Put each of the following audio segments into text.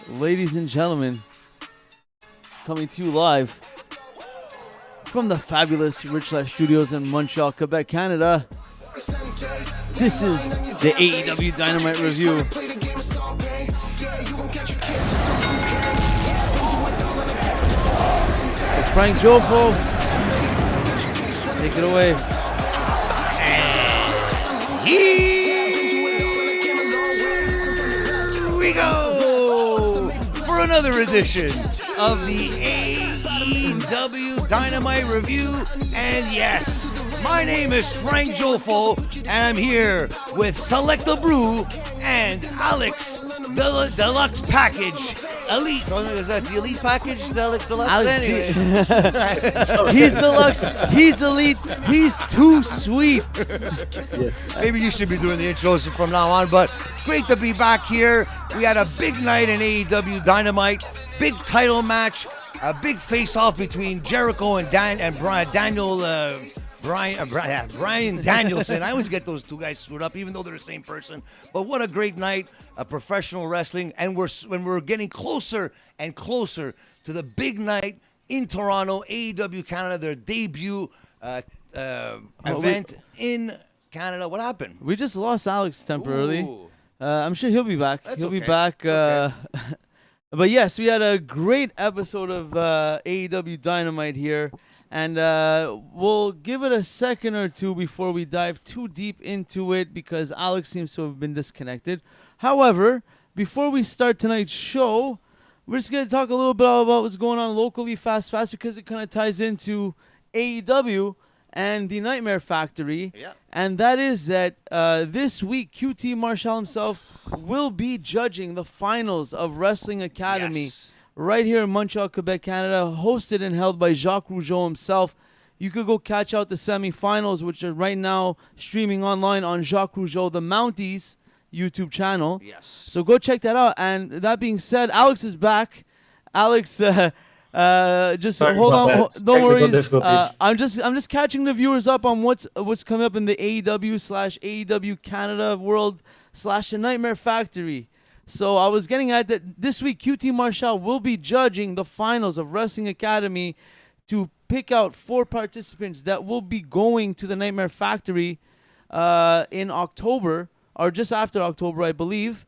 Ladies and gentlemen, coming to you live from the fabulous Rich Life Studios in Montreal, Quebec, Canada. This is the AEW Dynamite review. So Frank Jofo, take it away. Here we go for another edition of the AEW Dynamite review. And yes, my name is Frank Jofo, and I'm here with Selecta Brew and Alex Deluxe Package. Elite. Is that the Elite package? Deluxe? Anyway. He's deluxe. He's elite. He's too sweet. Maybe you should be doing the intros from now on, but great to be back here. We had a big night in AEW Dynamite. Big title match. A big face-off between Jericho and Brian Danielson. I always get those two guys screwed up, even though they're the same person. But what a great night of professional wrestling. And we're getting closer and closer to the big night in Toronto, AEW Canada, their debut event in Canada. What happened? We just lost Alex temporarily. I'm sure he'll be back. That's he'll okay. be back. Okay. But yes, we had a great episode of AEW Dynamite here. And we'll give it a second or two before we dive too deep into it because Alex seems to have been disconnected. However, before we start tonight's show, we're just going to talk a little bit about what's going on locally fast because it kind of ties into AEW and the Nightmare Factory. Yeah. And that is that this week, QT Marshall himself will be judging the finals of Wrestling Academy. Yes. Right here in Montreal, Quebec, Canada, hosted and held by Jacques Rougeau himself. You could go catch out the semifinals, which are right now streaming online on Jacques Rougeau, the Mounties YouTube channel. Yes. So go check that out. And that being said, Alex is back. Alex, just Sorry hold on. Don't worry. I'm just catching the viewers up on what's coming up in the AEW/AEW Canada World / the Nightmare Factory. So I was getting at that this week, QT Marshall will be judging the finals of Wrestling Academy to pick out 4 participants that will be going to the Nightmare Factory in October, or just after October, I believe.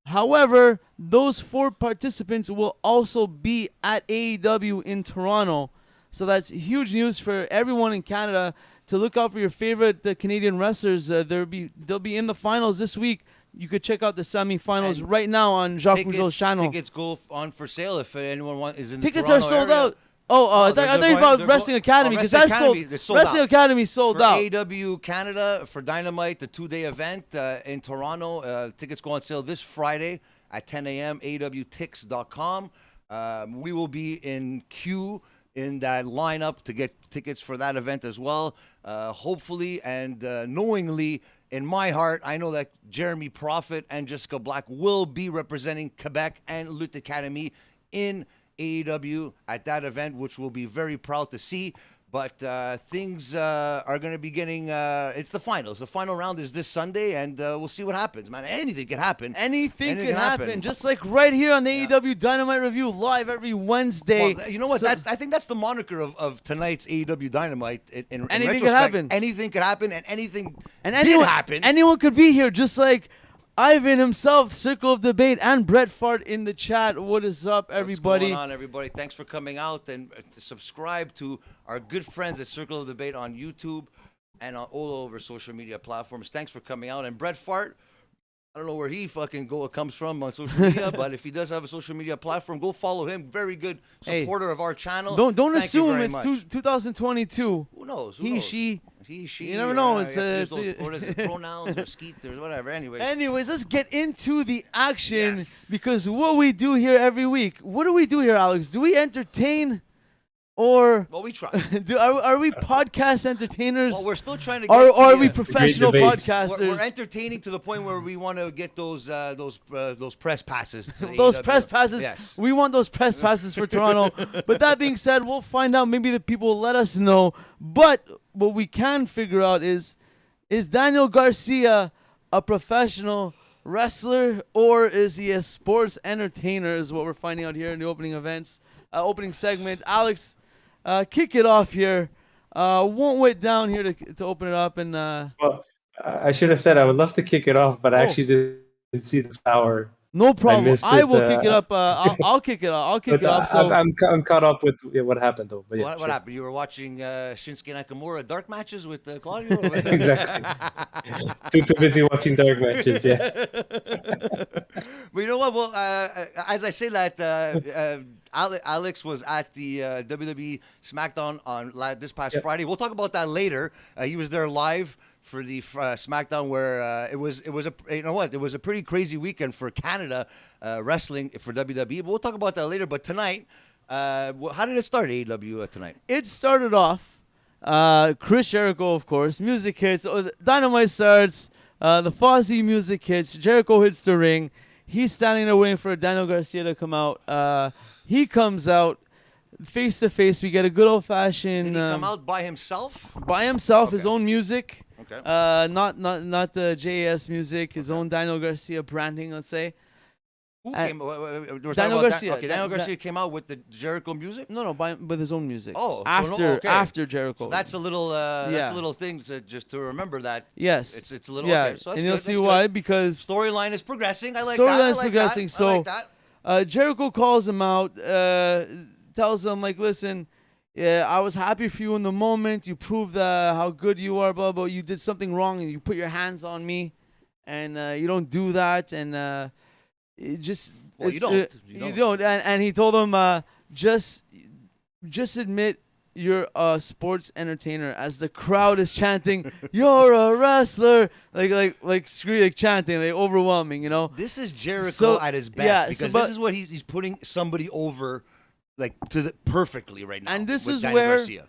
However, those 4 participants will also be at AEW in Toronto. So that's huge news for everyone in Canada to look out for your favorite Canadian wrestlers. They'll be in the finals this week. You could check out the semifinals right now on Jacques Rougeau's channel. Tickets go on for sale if anyone is in the Tickets Toronto are sold area. out. I thought you about Wrestling Academy because that's sold. Wrestling Academy sold for out. AEW Canada for Dynamite, the 2-day event in Toronto. Tickets go on sale this Friday at 10 a.m. AEWTix.com. We will be in queue in that lineup to get tickets for that event as well. Hopefully and knowingly, in my heart, I know that Jeremy Prophet and Jessica Black will be representing Quebec and Lutte Academy in AEW at that event, which we'll be very proud to see. But things are going to be getting it's the finals. The final round is this Sunday, and we'll see what happens, man. Anything can happen. Anything can happen. Just like right here on the AEW Dynamite Review live every Wednesday. Well, you know what? I think that's the moniker of tonight's AEW Dynamite. In anything retrospect, can happen. Anything could happen, and anything did happen. Anyone could be here, just like Ivan himself, Circle of Debate, and Brett Fart in the chat. What is up, everybody? What's going on, everybody? Thanks for coming out and subscribe to our good friends at Circle of Debate on YouTube and on all over social media platforms. Thanks for coming out. And Brett Fart, I don't know where he comes from on social media, but if he does have a social media platform, go follow him. Very good supporter of our channel. Don't assume it's 2022. Who knows? She. He, she. You never know. What is it, pronouns or skeet or whatever. Anyways, let's get into the action because what we do here every week. What do we do here, Alex? Do we entertain? Or we try. Are we podcast entertainers? Well, we're still trying to get or are we professional podcasters? We're entertaining to the point where we want to get those press passes. Those press passes. Yes. We want those press passes for Toronto. But that being said, we'll find out. Maybe the people will let us know. But what we can figure out is Daniel Garcia a professional wrestler or is he a sports entertainer? Is what we're finding out here in the opening segment. Alex, kick it off here. Won't wait down here to open it up and. Well, I should have said I would love to kick it off, but I actually didn't see the hour. No problem. I will kick it up. I'll kick it off. I'll kick it off. So I'm caught up with what happened though. But yeah, what happened? You were watching Shinsuke Nakamura dark matches with Claudio? Exactly. Too busy watching dark matches. Yeah. But you know what? Well, as I say that, Alex was at the WWE SmackDown on this past Friday. We'll talk about that later. He was there live for the SmackDown, where it was a pretty crazy weekend for Canada wrestling for WWE. But we'll talk about that later. But tonight, how did it start, AEW tonight? It started off Chris Jericho, of course. Music hits. Dynamite starts. The Aussie music hits. Jericho hits the ring. He's standing there waiting for Daniel Garcia to come out. He comes out. Face to face, we get a good old fashioned. Did he come out by himself? By himself, his own music. Okay. Not the JAS music, his own Daniel Garcia branding, let's say. Who came? Daniel Garcia. Okay, Daniel Garcia came out with the Jericho music. No, with his own music. Oh, after Jericho. So that's a little. That's a little thing just to remember that. Yes. It's a little. Yeah, Okay, so that's and you'll good, see that's why good. because Storyline is progressing. I like storyline that. is progressing. I So like that. Jericho calls him out. Tells him like, listen, I was happy for you in the moment. You proved how good you are, blah blah. You did something wrong, and you put your hands on me, and you don't do that, and it just. Well, you don't. You don't. And he told him, just admit you're a sports entertainer. As the crowd is chanting, "You're a wrestler!" like chanting, like overwhelming. You know. This is Jericho at his best because but this is what he's putting somebody over, like perfectly right now. And this with is Daniel where Garcia.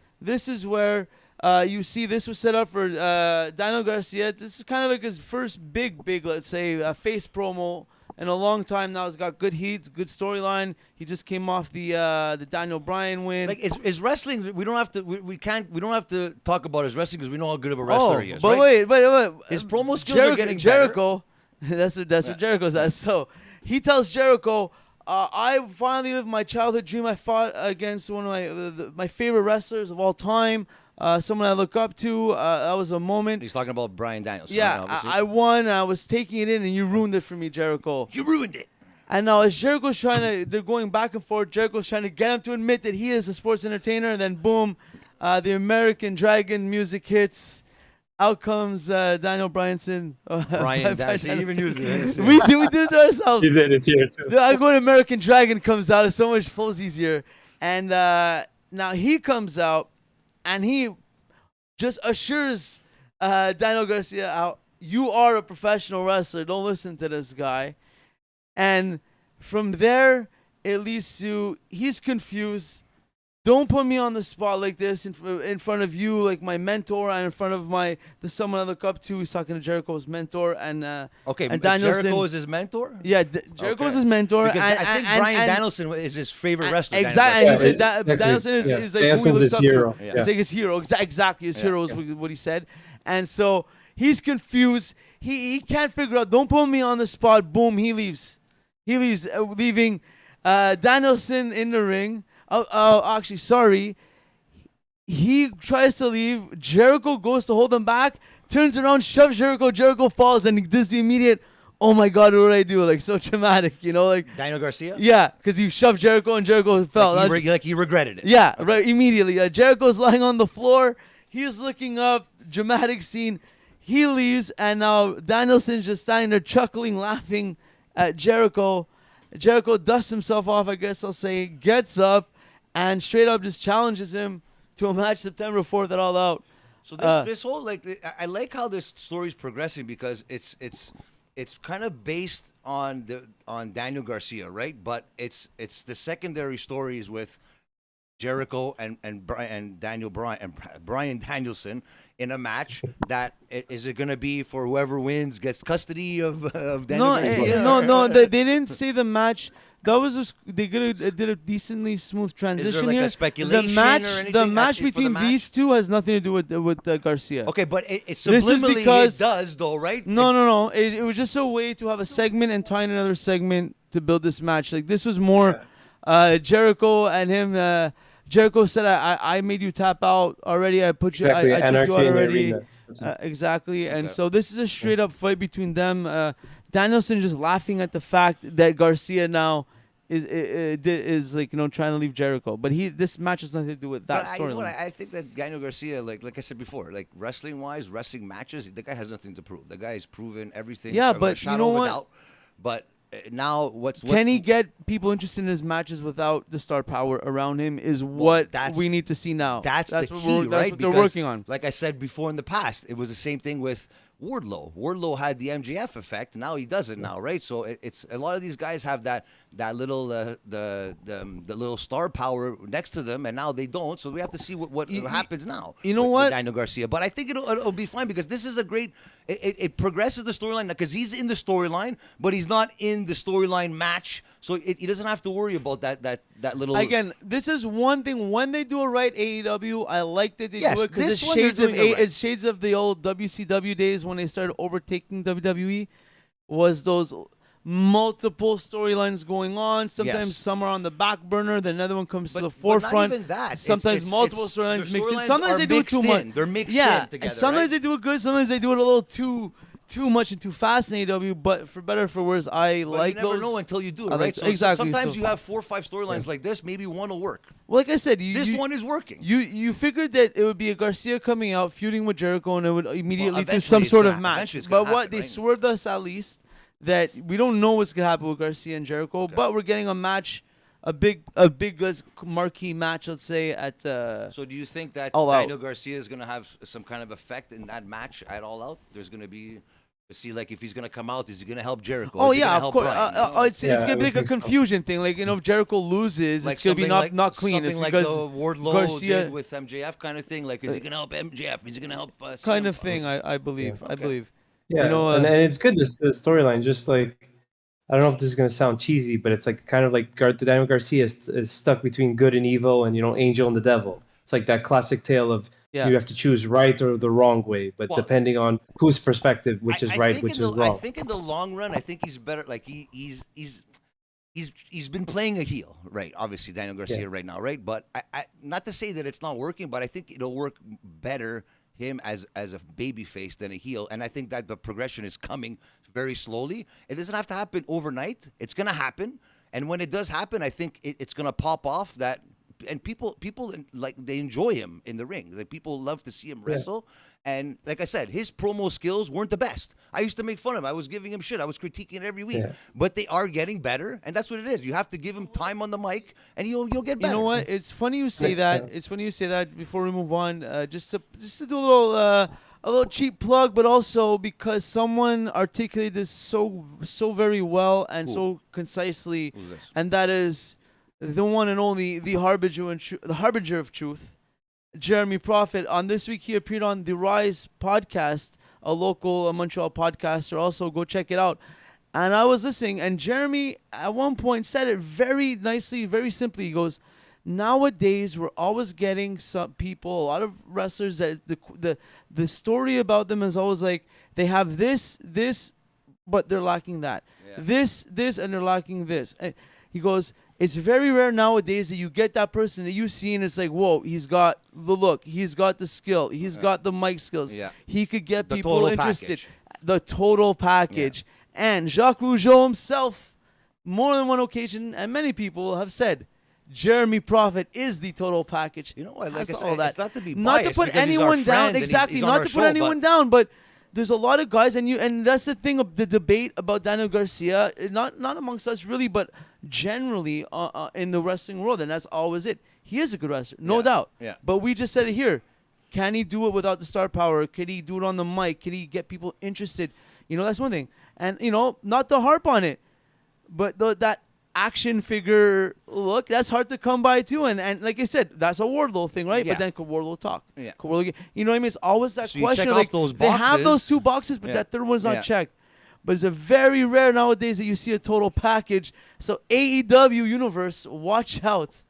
You see this was set up for Daniel Garcia. This is kind of like his first big, let's say, face promo in a long time now. He's got good heat, good storyline. He just came off the Daniel Bryan win. Like is wrestling? We don't have to. We can't. We don't have to talk about his wrestling because we know how good of a wrestler he is. But right? wait. His promo skills are getting Jericho. That's what Jericho says. So he tells Jericho, I finally lived my childhood dream. I fought against one of my favorite wrestlers of all time. Someone I look up to. That was a moment. He's talking about Bryan Danielson. Yeah, right, I won. I was taking it in, and you ruined it for me, Jericho. You ruined it. And now as Jericho's they're going back and forth. Jericho's trying to get him to admit that he is a sports entertainer, and then boom, the American Dragon music hits. Out comes Daniel Bryanson. Brian Danielson. Even you did it. We did it to ourselves. You did it here too. I go to American Dragon comes out. It's so much flows easier. And now he comes out, and he just assures Daniel Garcia out, you are a professional wrestler. Don't listen to this guy. And from there, it leads to he's confused. Don't put me on the spot like this in front of you, like my mentor, and in front of someone I look up to. He's talking to Jericho's mentor, and and Danielson. Jericho is his mentor. Yeah, Jericho is his mentor. Because I think Bryan Danielson is his favorite wrestler. Exactly, and he said Danielson is like who he looks up hero. to. It's like his hero. Exactly, his hero is what he said. And so he's confused. He can't figure out. Don't put me on the spot. Boom, he leaves. Leaving Danielson in the ring. Actually, sorry. He tries to leave. Jericho goes to hold him back. Turns around, shoves Jericho. Jericho falls, and he does the immediate, oh my God, what did I do? Like, so traumatic, you know? Like Daniel Garcia? Yeah, because he shoved Jericho, and Jericho fell. Like he regretted it. Yeah, right, immediately. Jericho's lying on the floor. He's looking up. Dramatic scene. He leaves, and now Danielson's just standing there chuckling, laughing at Jericho. Jericho dusts himself off, I guess I'll say, gets up, and straight up just challenges him to a match September 4th at All Out. So this whole I like how this story's progressing because it's kind of based on Daniel Garcia, right? But it's the secondary stories with Jericho and Bryan Danielson in a match that is it going to be for whoever wins gets custody of Daniel Garcia? No, they didn't say the match. That was they did a decently smooth transition. Is there like here. a speculation The match between these two has nothing to do with Garcia. Okay, but it subliminally it does though, right? No. It was just a way to have a segment and tie in another segment to build this match. Like this was more Jericho and him. Jericho said, "I made you tap out already. I put you. Exactly. I took you out already." Okay. Exactly. And so this is a straight up fight between them. Danielson just laughing at the fact that Garcia now is like trying to leave Jericho, but this match has nothing to do with that storyline. I think that Daniel Garcia, like I said before, like wrestling matches, the guy has nothing to prove. The guy has proven everything. Yeah, but you know what? Doubt. But now can he get people interested in his matches without the star power around him? Is what we need to see now. That's the what key, right? That's what they're working on. Like I said before in the past, it was the same thing with Wardlow. Wardlow had the MJF effect. Now he doesn't now, right? So it's a lot of these guys have that little the little star power next to them, and now they don't. So we have to see what happens now. You know what? Daniel Garcia, but I think it'll be fine because this is a great. It progresses the storyline because he's in the storyline, but he's not in the storyline match. So he doesn't have to worry about that little. Again, this is one thing. When they do it right, AEW, I like that they do it because it's shades of the old WCW days when they started overtaking WWE. Was those multiple storylines going on? Sometimes some are on the back burner, then another one comes to the forefront. Not even that. Sometimes multiple storylines mixed in. Sometimes they do it too much. They're mixed in together. And sometimes they do it good. Sometimes they do it a little too much and too fast in AEW, but for better or for worse, like those. You never know until you do it, right? Exactly. Sometimes you have 4 or 5 storylines like this. Maybe one will work. Well, like I said, this one is working. You figured that it would be a Garcia coming out, feuding with Jericho, and it would immediately lead to some sort of match. But they swerved us at least that we don't know what's gonna happen with Garcia and Jericho, but we're getting a match. A big marquee match, let's say at. So do you think that Daniel Garcia is going to have some kind of effect in that match at All Out? There's going to be. See, like if he's gonna come out, is he gonna help Jericho? Oh yeah, of course. It's gonna be like a confusion thing. Like if Jericho loses, it's gonna be not clean. It's like because the Wardlow Garcia did with MJF kind of thing. Like is he gonna help MJF? Is he gonna help? Kind of thing. I believe. Yeah. I believe. Yeah, and it's good. The storyline, just like I don't know if this is gonna sound cheesy, but it's like kind of like Daniel Garcia is stuck between good and evil, and Angel and the devil. It's like that classic tale of. Yeah. You have to choose right or the wrong way, but depending on whose perspective, which is right, which is wrong. I think in the long run, I think he's better. Like he's been playing a heel, right? Obviously, Daniel Garcia right now, right? But I not to say that it's not working, but I think it'll work better him as a baby face than a heel, and I think that the progression is coming very slowly. It doesn't have to happen overnight. It's gonna happen, and when it does happen, I think it's gonna pop off that. And people like they enjoy him in the ring. Like people love to see him wrestle. And like I said, his promo skills weren't the best. I used to make fun of him. I was giving him shit. I was critiquing it every week. Yeah. But they are getting better, and that's what it is. You have to give him time on the mic, and you'll get better. You know what? It's funny you say that. It's funny you say that. Before we move on, just to do a little cheap plug, but also because someone articulated this so very well and so concisely, and that is. The one and only, the harbinger of truth, Jeremy Prophet. On this week, he appeared on the Rise podcast, a local Montreal podcaster. Also, go check it out. And I was listening, and Jeremy at one point said it very nicely, very simply. He goes, "Nowadays, we're always getting some people, a lot of wrestlers that the story about them is always like they have this, but they're lacking that. Yeah. This, and they're lacking this." And he goes. It's very rare nowadays that you get that person that you see and it's like, whoa, he's got the look, he's got the skill, he's got the mic skills. Yeah. He could get people interested. The total package. Yeah. And Jacques Rougeau himself, more than one occasion, and many people have said, Jeremy Prophet is the total package. You know what? Like I said, it's not to be biased, not to put anyone down. Exactly. He's not to put anyone down, but there's a lot of guys, and that's the thing of the debate about Daniel Garcia, not amongst us really, but generally in the wrestling world, and that's always it. He is a good wrestler, no doubt. Yeah. But we just said it here. Can he do it without the star power? Can he do it on the mic? Can he get people interested? That's one thing. And, not to harp on it, but that action figure look, that's hard to come by too. And like I said, that's a Wardlow thing, right? Yeah. But then could Wardlow talk? Yeah. Could Wardlow you know what I mean? It's always that So you question. check Like off those they have boxes. those 2 boxes, but that third one's not Yeah. checked. But it's a very rare nowadays that you see a total package. So AEW Universe, watch out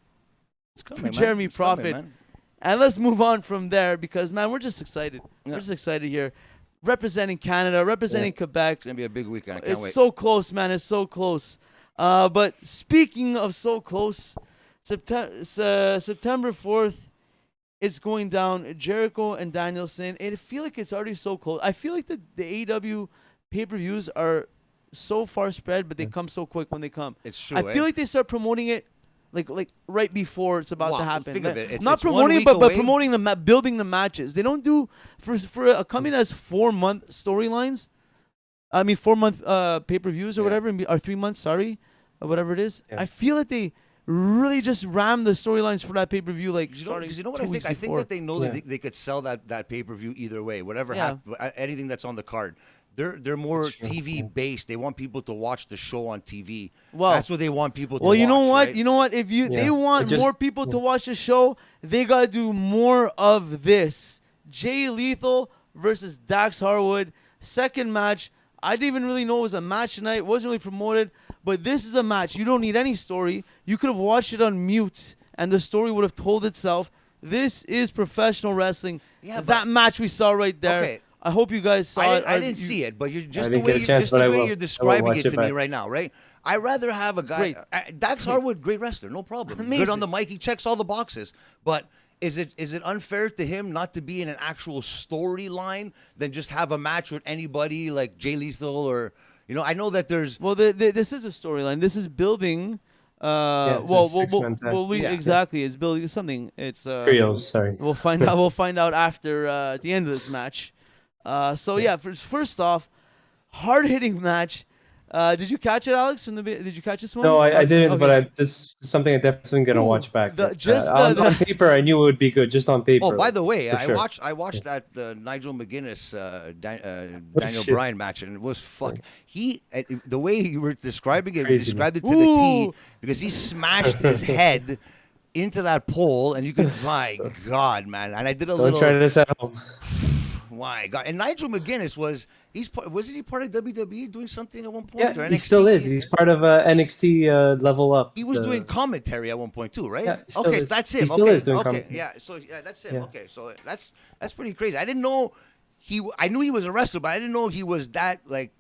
It's coming, for man. Jeremy It's coming, Prophet. man. And let's move on from there because, man, we're just excited. Yeah. We're just excited here. Representing Canada, representing Quebec. It's gonna be a big weekend. I can't It's wait. so close, man. It's so close. But speaking of so close, September 4th, it's going down. Jericho and Danielson. And I feel like it's already so close. I feel like the AEW pay-per-views are so far spread, but they come so quick when they come. It's true. I feel like they start promoting it like right before it's about to happen. Think of it. It's, Not it's 1 promoting it, week but away. promoting building the matches. They don't do for a company that's 4-month storylines. I mean 4-month pay-per-views or whatever, or 3 months. Sorry, or whatever it is. Yeah. I feel that they really just ram the storylines for that pay-per-view starting. You know what 2 I think? weeks I think before. that they know that they could sell that pay-per-view either way. Whatever happens, anything that's on the card. They're more TV based. They want people to watch the show on TV. Well, that's what they want people to Well, you know watch, what? right? You know what? If they want just- more people to watch the show, they gotta do more of this. Jay Lethal versus Dax Harwood, second match. I didn't even really know it was a match tonight. It wasn't really promoted, but this is a match. You don't need any story. You could have watched it on mute, and the story would have told itself. This is professional wrestling. Yeah, that match we saw right there. Okay. I hope you guys saw it. I didn't see it, but you're just I the didn't way, get a chance, just but the I way will. you're I will describing watch it it to me back. right now, right? I'd rather have a guy. Dax Harwood, great wrestler, no problem. Good Amazing. on the mic, he checks all the boxes. But is it unfair to him not to be in an actual storyline than just have a match with anybody like Jay Lethal or I know that there's Well, this is a storyline. This is building. it's a six-man tag. Exactly. It's building something. It's Trios, sorry. We'll find out. We'll find out after at the end of this match. First off, hard hitting match. Did you catch it, Alex? Did you catch this one? No, I didn't, Okay. but this is something I'm definitely gonna watch back. On paper, I knew it would be good. Just on paper. Oh, by the way, for sure. I watched that Nigel McGuinness Daniel shit. Bryan match, and it was the way you were describing it, you Crazy, described it to man. the T Ooh. because he smashed his head into that pole, and you could, my God, man! And I did a Don't little. try this at home. My God! And Nigel McGuinness wasn't he part of WWE doing something at one point? Yeah, or he NXT? still is. He's part of NXT Level Up. He was doing commentary at one point too, right? Yeah, he still Okay, is. so that's him. He still okay, is doing okay, commentary. yeah. So that's him. Yeah. Okay, so that's pretty crazy. I didn't know I knew he was a wrestler, but I didn't know he was that like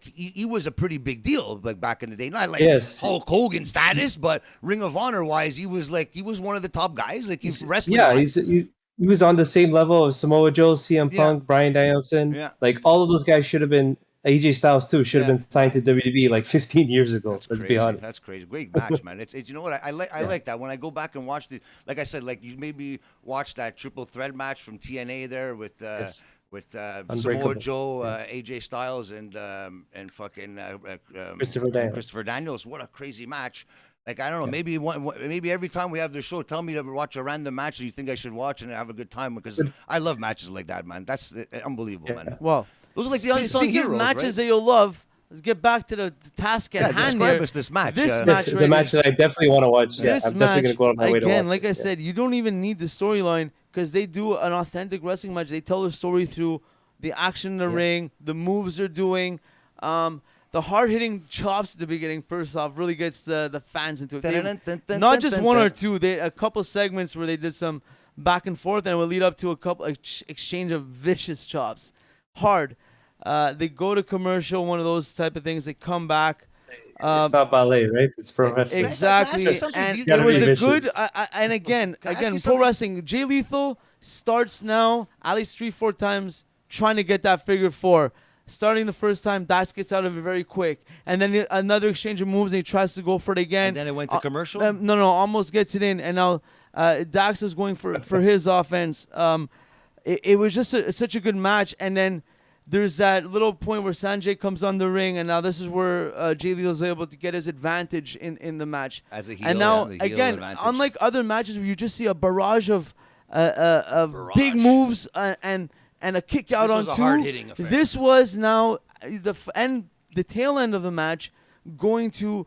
he was a pretty big deal like back in the day. Not like Hulk Hogan status, but Ring of Honor wise, he was one of the top guys. Like he's wrestling. Yeah, he was on the same level of Samoa Joe, CM Punk, Bryan Danielson. Yeah. Like all of those guys should have been. AJ Styles too should have been signed to WWE like 15 years ago. That's Let's crazy. be honest. That's crazy. Great match, man. It's you know what I like that when I go back and watch the like I said like you maybe watch that triple threat match from TNA there with Samoa Unbreakable. Joe, AJ Styles, and fucking Christopher Daniels. What a crazy match! Like I don't know, maybe every time we have the show, tell me to watch a random match that you think I should watch and have a good time because I love matches like that, man. That's unbelievable, man. Well, Those are like the unsung speaking heroes, of matches right? that you'll love, let's get back to the task at hand describe here. us this match. This This match It's right a match that I definitely want to watch. Yeah, This I'm definitely match, gonna go out of my way to watch. again, like it. I said, you don't even need the storyline because they do an authentic wrestling match. They tell the story through the action in the ring, the moves they're doing. The hard-hitting chops at the beginning, first off, really gets the fans into it. Not just one or two. A couple segments where they did some back and forth, and it would lead up to a couple exchange of vicious chops. Hard. They go to commercial, one of those type of things. They come back. It's not ballet, right? It's pro wrestling. Exactly, Can I ask you something? and You it gotta was be a good. vicious. And again, Can I ask you pro something? wrestling. Jay Lethal starts now at least 3-4 times trying to get that figure 4. Starting the first time, Dax gets out of it very quick, and then another exchange of moves, and he tries to go for it again. And then it went to commercial? No, almost gets it in, and now Dax was going for his offense. It was just such a good match, and then there's that little point where Sanjay comes on the ring, and now this is where Jay Lethal is able to get his advantage in the match. As a heel, and now the heel again, advantage. unlike other matches where you just see a barrage of big moves and a kick out This on was a two. hard-hitting affair. This was now the tail end of the match going to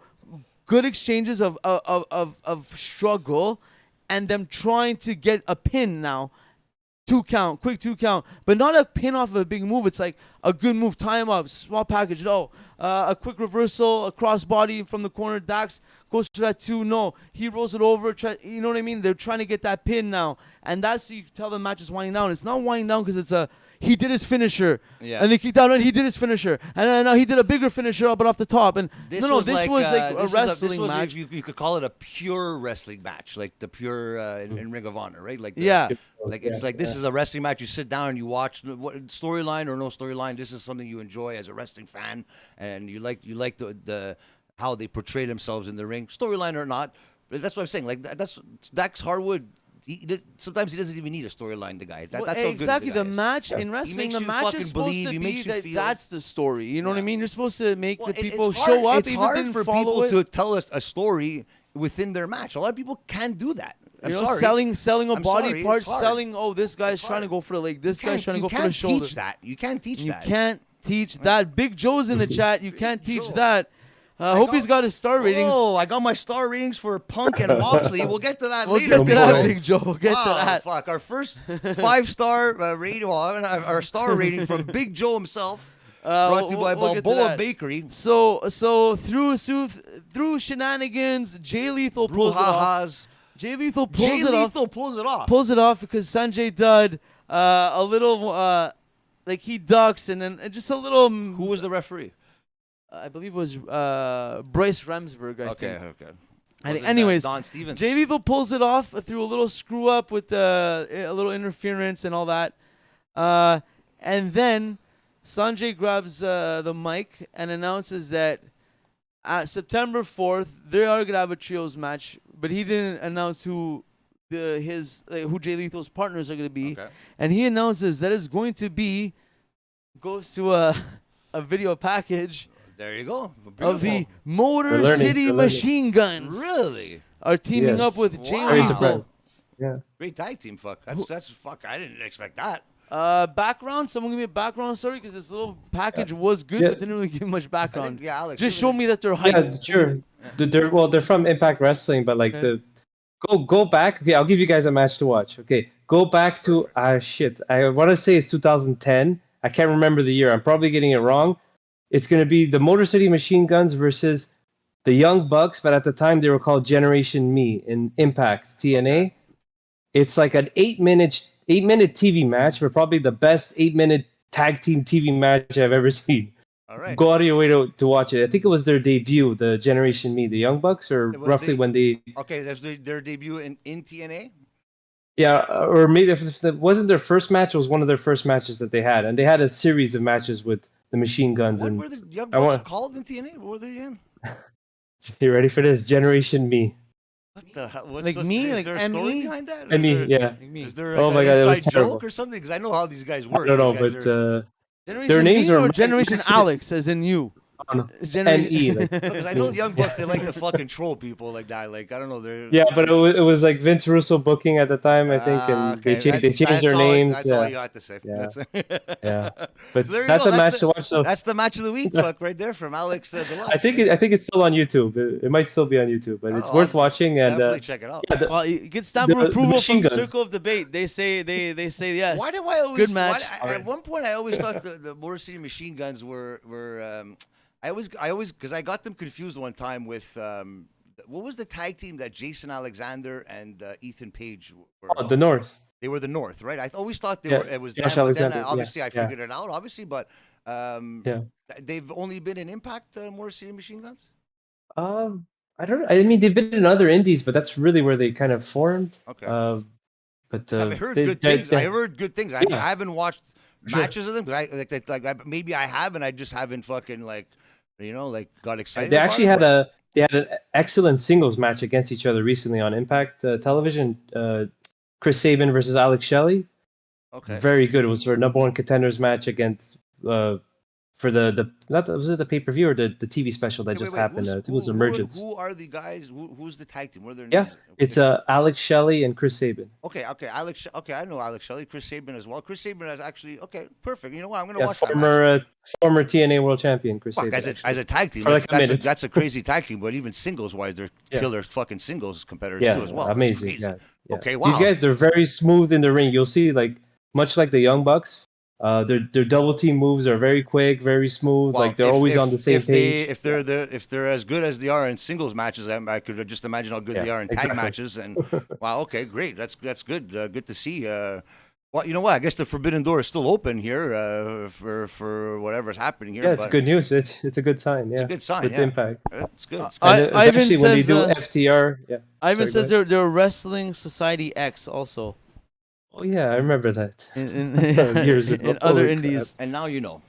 good exchanges of struggle, and them trying to get a pin now. 2 count, quick 2 count, but not a pin off of a big move. It's like a good move, tie him up, small package. No, a quick reversal, a cross body from the corner. Dax goes to that 2. No, he rolls it over. You know what I mean? They're trying to get that pin now, and that's you can tell the match is winding down. It's not winding down because he did his finisher, and they kicked out, and he did his finisher, and he did a bigger finisher, but off the top. And this was like a wrestling match. You could call it a pure wrestling match, like the pure in Ring of Honor, right? Like this is a wrestling match. You sit down and you watch storyline or no storyline. This is something you enjoy as a wrestling fan, and you like the how they portray themselves in the ring, storyline or not. But that's what I'm saying. Like that's Dax Harwood. Sometimes he doesn't even need a storyline. The guy. That's how exactly good the match in wrestling. The match is supposed to be that's the story. You know what I mean? You're supposed to make the people show up. It's hard for people to tell us a story within their match. A lot of people can't do that. I'm sorry. Selling a body part, selling. Oh, this guy's trying to go for the leg. This guy's trying to go for the shoulder. You can't teach that. You can't teach that. Big Joe's in the chat. You can't teach that. I hope he's got his star ratings. Oh, I got my star ratings for Punk and Moxley. We'll get to that later. We'll get to that, Big Joe. We'll get to that. Fuck. Our first 5-star rating, our star rating from Big Joe himself. Brought to you by Balboa Bakery. So through shenanigans, Jay Lethal pulls it off. Jay Lethal pulls it off because Sanjay Dutt a little like he ducks and then just a little. Who was the referee? I believe it was Bryce Remsburg. I think. Anyways, Don Stevens. Jay Lethal pulls it off through a little screw up with a little interference and all that, and then Sanjay grabs the mic and announces that September 4th they are gonna have a trios match, but he didn't announce who Jay Lethal's partners are gonna be, and he announces that it's going to be goes to a video package. There you go. Beautiful. Of the Motor City Machine Guns. Really? Are teaming up with Jay Lethal. Yeah. Great tag team. Fuck. That's fuck. I didn't expect that. Background. Someone give me a background story because this little package was good, but didn't really give much background. Alex. Just show me that they're hyped. Yeah, sure. They're from Impact Wrestling, but like go back. Okay, I'll give you guys a match to watch. Okay, go back to shit. I want to say it's 2010. I can't remember the year. I'm probably getting it wrong. It's going to be the Motor City Machine Guns versus the Young Bucks, but at the time they were called Generation Me in Impact TNA. It's like an 8-minute TV match, but probably the best 8-minute tag team TV match I've ever seen. All right. Go out of your way to watch it. I think it was their debut, the Generation Me, the Young Bucks, or roughly when they. Okay, that's their debut in TNA. Yeah, or maybe if it wasn't their first match, it was one of their first matches that they had, and they had a series of matches with the Machine Guns. What were the Young Bucks called in TNA? What were they in? You ready for this? Generation Me. What the hell? Like me? Like there a story behind that? Me, yeah. Is there an inside joke or something? Because I know how these guys work. I don't know, but their names are Generation Alex, as in you. N-E. Because I know Young Bucks, they like to fucking troll people like that. Like, I don't know. Yeah, but it was like Vince Russo booking at the time, I think, and they changed their names. That's all you have to say. Yeah. But so that's a match to watch. So that's the match of the week, fuck, right there from Alex Deluxe. I think it's still on YouTube. It might still be on YouTube, but it's worth watching. And definitely check it out. Yeah, well, you get stamp of approval from Circle of Debate. They say yes. Why do I always good match? At one point, I always thought the Motor City Machine Guns were I always because I got them confused one time with what was the tag team that Jason Alexander and Ethan Page were? Oh, the North. They were the North, right? I always thought it was them, but then obviously I figured it out, obviously, but they've only been in Impact Motor City Machine Guns? I don't know. I mean, they've been in other indies, but that's really where they kind of formed. Okay. But I've heard good things. I heard good things. I haven't watched matches of them because maybe I have, and I just haven't fucking got excited. They actually had an excellent singles match against each other recently on Impact Television. Chris Sabin versus Alex Shelley. Okay. Very good. It was for a #1 contenders match against for the not was it the pay-per-view or the TV special that just happened? I think it was Emergence. Who are the guys? Who's the tag team? What are their Yeah, names? it's Alex Shelley and Chris Sabin. Okay, Alex. Okay, I know Alex Shelley, Chris Sabin as well. Chris Sabin is actually perfect. You know what? I'm gonna watch former TNA World Champion Chris Sabin. As a tag team, that's a crazy tag team. But even singles wise, they're killer fucking singles competitors too as well. Amazing. Yeah. Okay, wow. These guys, they're very smooth in the ring. You'll see, like much like the Young Bucks. Their double team moves are very quick, very smooth. Well, like they're always on the same page. If they're as good as they are in singles matches, I could just imagine how good they are in tag matches. And wow, okay, great. That's good. Good to see. Well, you know what? I guess the forbidden door is still open here for whatever's happening here. Yeah, it's good news. It's a good sign. Yeah, it's a good sign. With Impact. It's good. Ivan says when they do FTR. Yeah. Ivan says they're Wrestling Society X also. Oh yeah, I remember that. Years ago. In other indies. And now you know.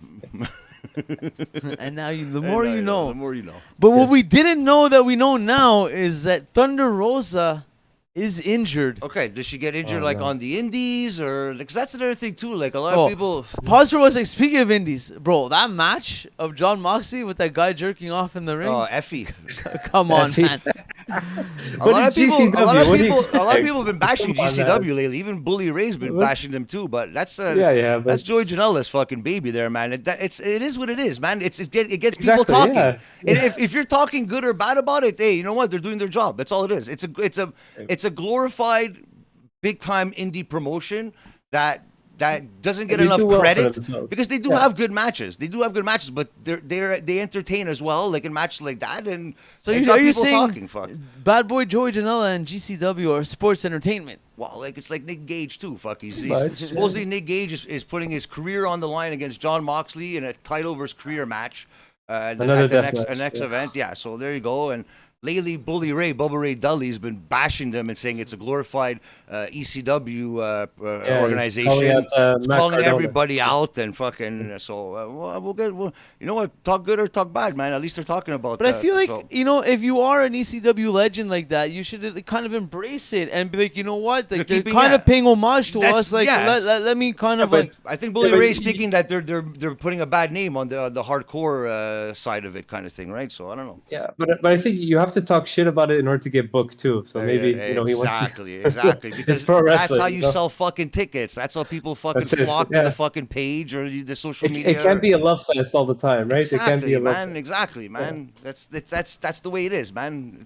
And now the more you know. The more you know. But what we didn't know that we know now is that Thunder Rosa is injured. Okay, does she get injured on the indies or because that's another thing too? Like a lot of people. Pause for 1 second. Speaking of indies, bro, that match of Jon Moxley with that guy jerking off in the ring. Oh, Effie. Come on, man. A lot of people have been bashing GCW lately. Even Bully Ray's been bashing them too. But that's that's Joey Janela's fucking baby there, man. It is what it is, man. It gets people talking. Yeah. And if you're talking good or bad about it, hey, you know what? They're doing their job. That's all it is. It's a glorified big time indie promotion that doesn't get enough credit because they do have good matches. They do have good matches, but they entertain as well, like in matches like that. And so are you saying Bad Boy Joey Janela and GCW are sports entertainment? Well, it's like Nick Gage too. Fuck, he's supposedly Nick Gage is putting his career on the line against Jon Moxley in a title versus career match. At the next event. Yeah, so there you go. And lately, Bully Ray, Bubba Ray Dudley, has been bashing them and saying it's a glorified ECW organization, calling everybody out and fucking. So you know what? Talk good or talk bad, man. At least they're talking about. But I feel like if you are an ECW legend like that, you should kind of embrace it and be like, you know what? Like, they're kind of paying homage to us. Like, let me kind of like. I think Bully Ray's thinking that they're putting a bad name on the hardcore side of it, kind of thing, right? So I don't know. Yeah, but I think you have to talk shit about it in order to get booked too. So maybe he wants to... exactly because that's how you sell fucking tickets. That's how people fucking flock to the fucking page or the social media. It can't be a love fest all the time, right? Exactly, it can't be a man. Exactly, man. Yeah. That's the way it is, man.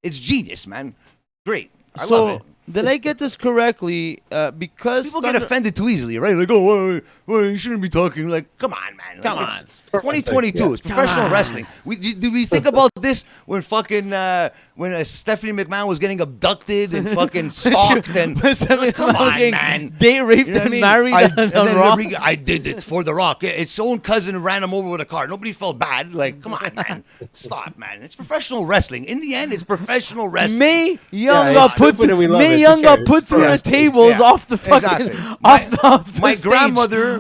It's genius, man. Great. I love it. Did I get this correctly? Because people get offended too easily, right? Like, oh, well, you shouldn't be talking. Like, come on, man. Come on. It's 2022. It's professional wrestling. Do we think about this when fucking when Stephanie McMahon was getting abducted and fucking stalked and come on, man, date raped and married on Raw? I did it for The Rock. His own cousin ran him over with a car. Nobody felt bad. Like, come on, man. Stop, man. It's professional wrestling. In the end, it's professional wrestling. Mae Young got put through the tables off the fucking off the my stage.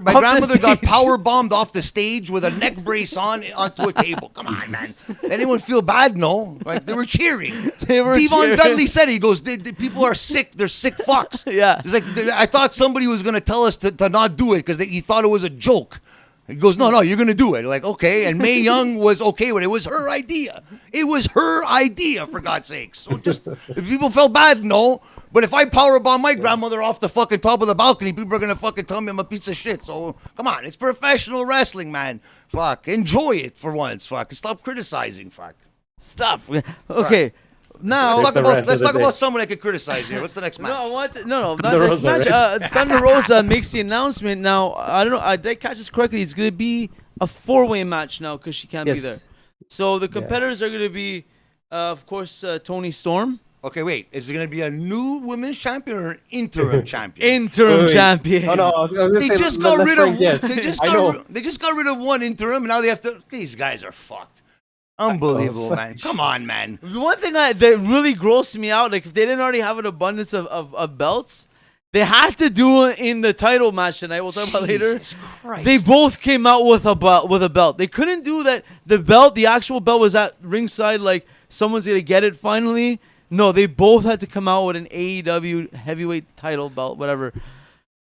My grandmother got power bombed off the stage with a neck brace onto a table. Come on, man. Anyone feel bad? No. Like, they were cheering. Devon Dudley said, he goes, people are sick. They're sick fucks. Yeah. He's like, I thought somebody was going to tell us to not do it because he thought it was a joke. He goes, no, you're going to do it. Like, okay. And Mae Young was okay with it. It was her idea. It was her idea, for God's sakes. So just, if people felt bad, no. But if I powerbomb my grandmother off the fucking top of the balcony, people are going to fucking tell me I'm a piece of shit. So, come on. It's professional wrestling, man. Fuck. Enjoy it for once. Fuck. Stop criticizing. Fuck. Stuff. Okay. Right. Now let's talk about someone I could criticize here. What's the next match? No, not next match. Thunder Rosa makes the announcement. Now, I don't know. Did I catch this correctly? It's going to be a 4-way match now because she can't be there. So the competitors are going to be, of course, Toni Storm. Okay, wait. Is it going to be a new women's champion or an interim champion? Interim champion. Oh, no, I was they just got rid of one. They just got rid of one interim, and now they have to. These guys are fucked. Unbelievable, man. Come on, man. The one thing that really grossed me out, like if they didn't already have an abundance of belts, they had to do it in the title match tonight. We'll talk about later. Christ. They both came out with a belt. They couldn't do that. The actual belt was at ringside, like someone's going to get it finally. No, they both had to come out with an AEW heavyweight title belt, whatever.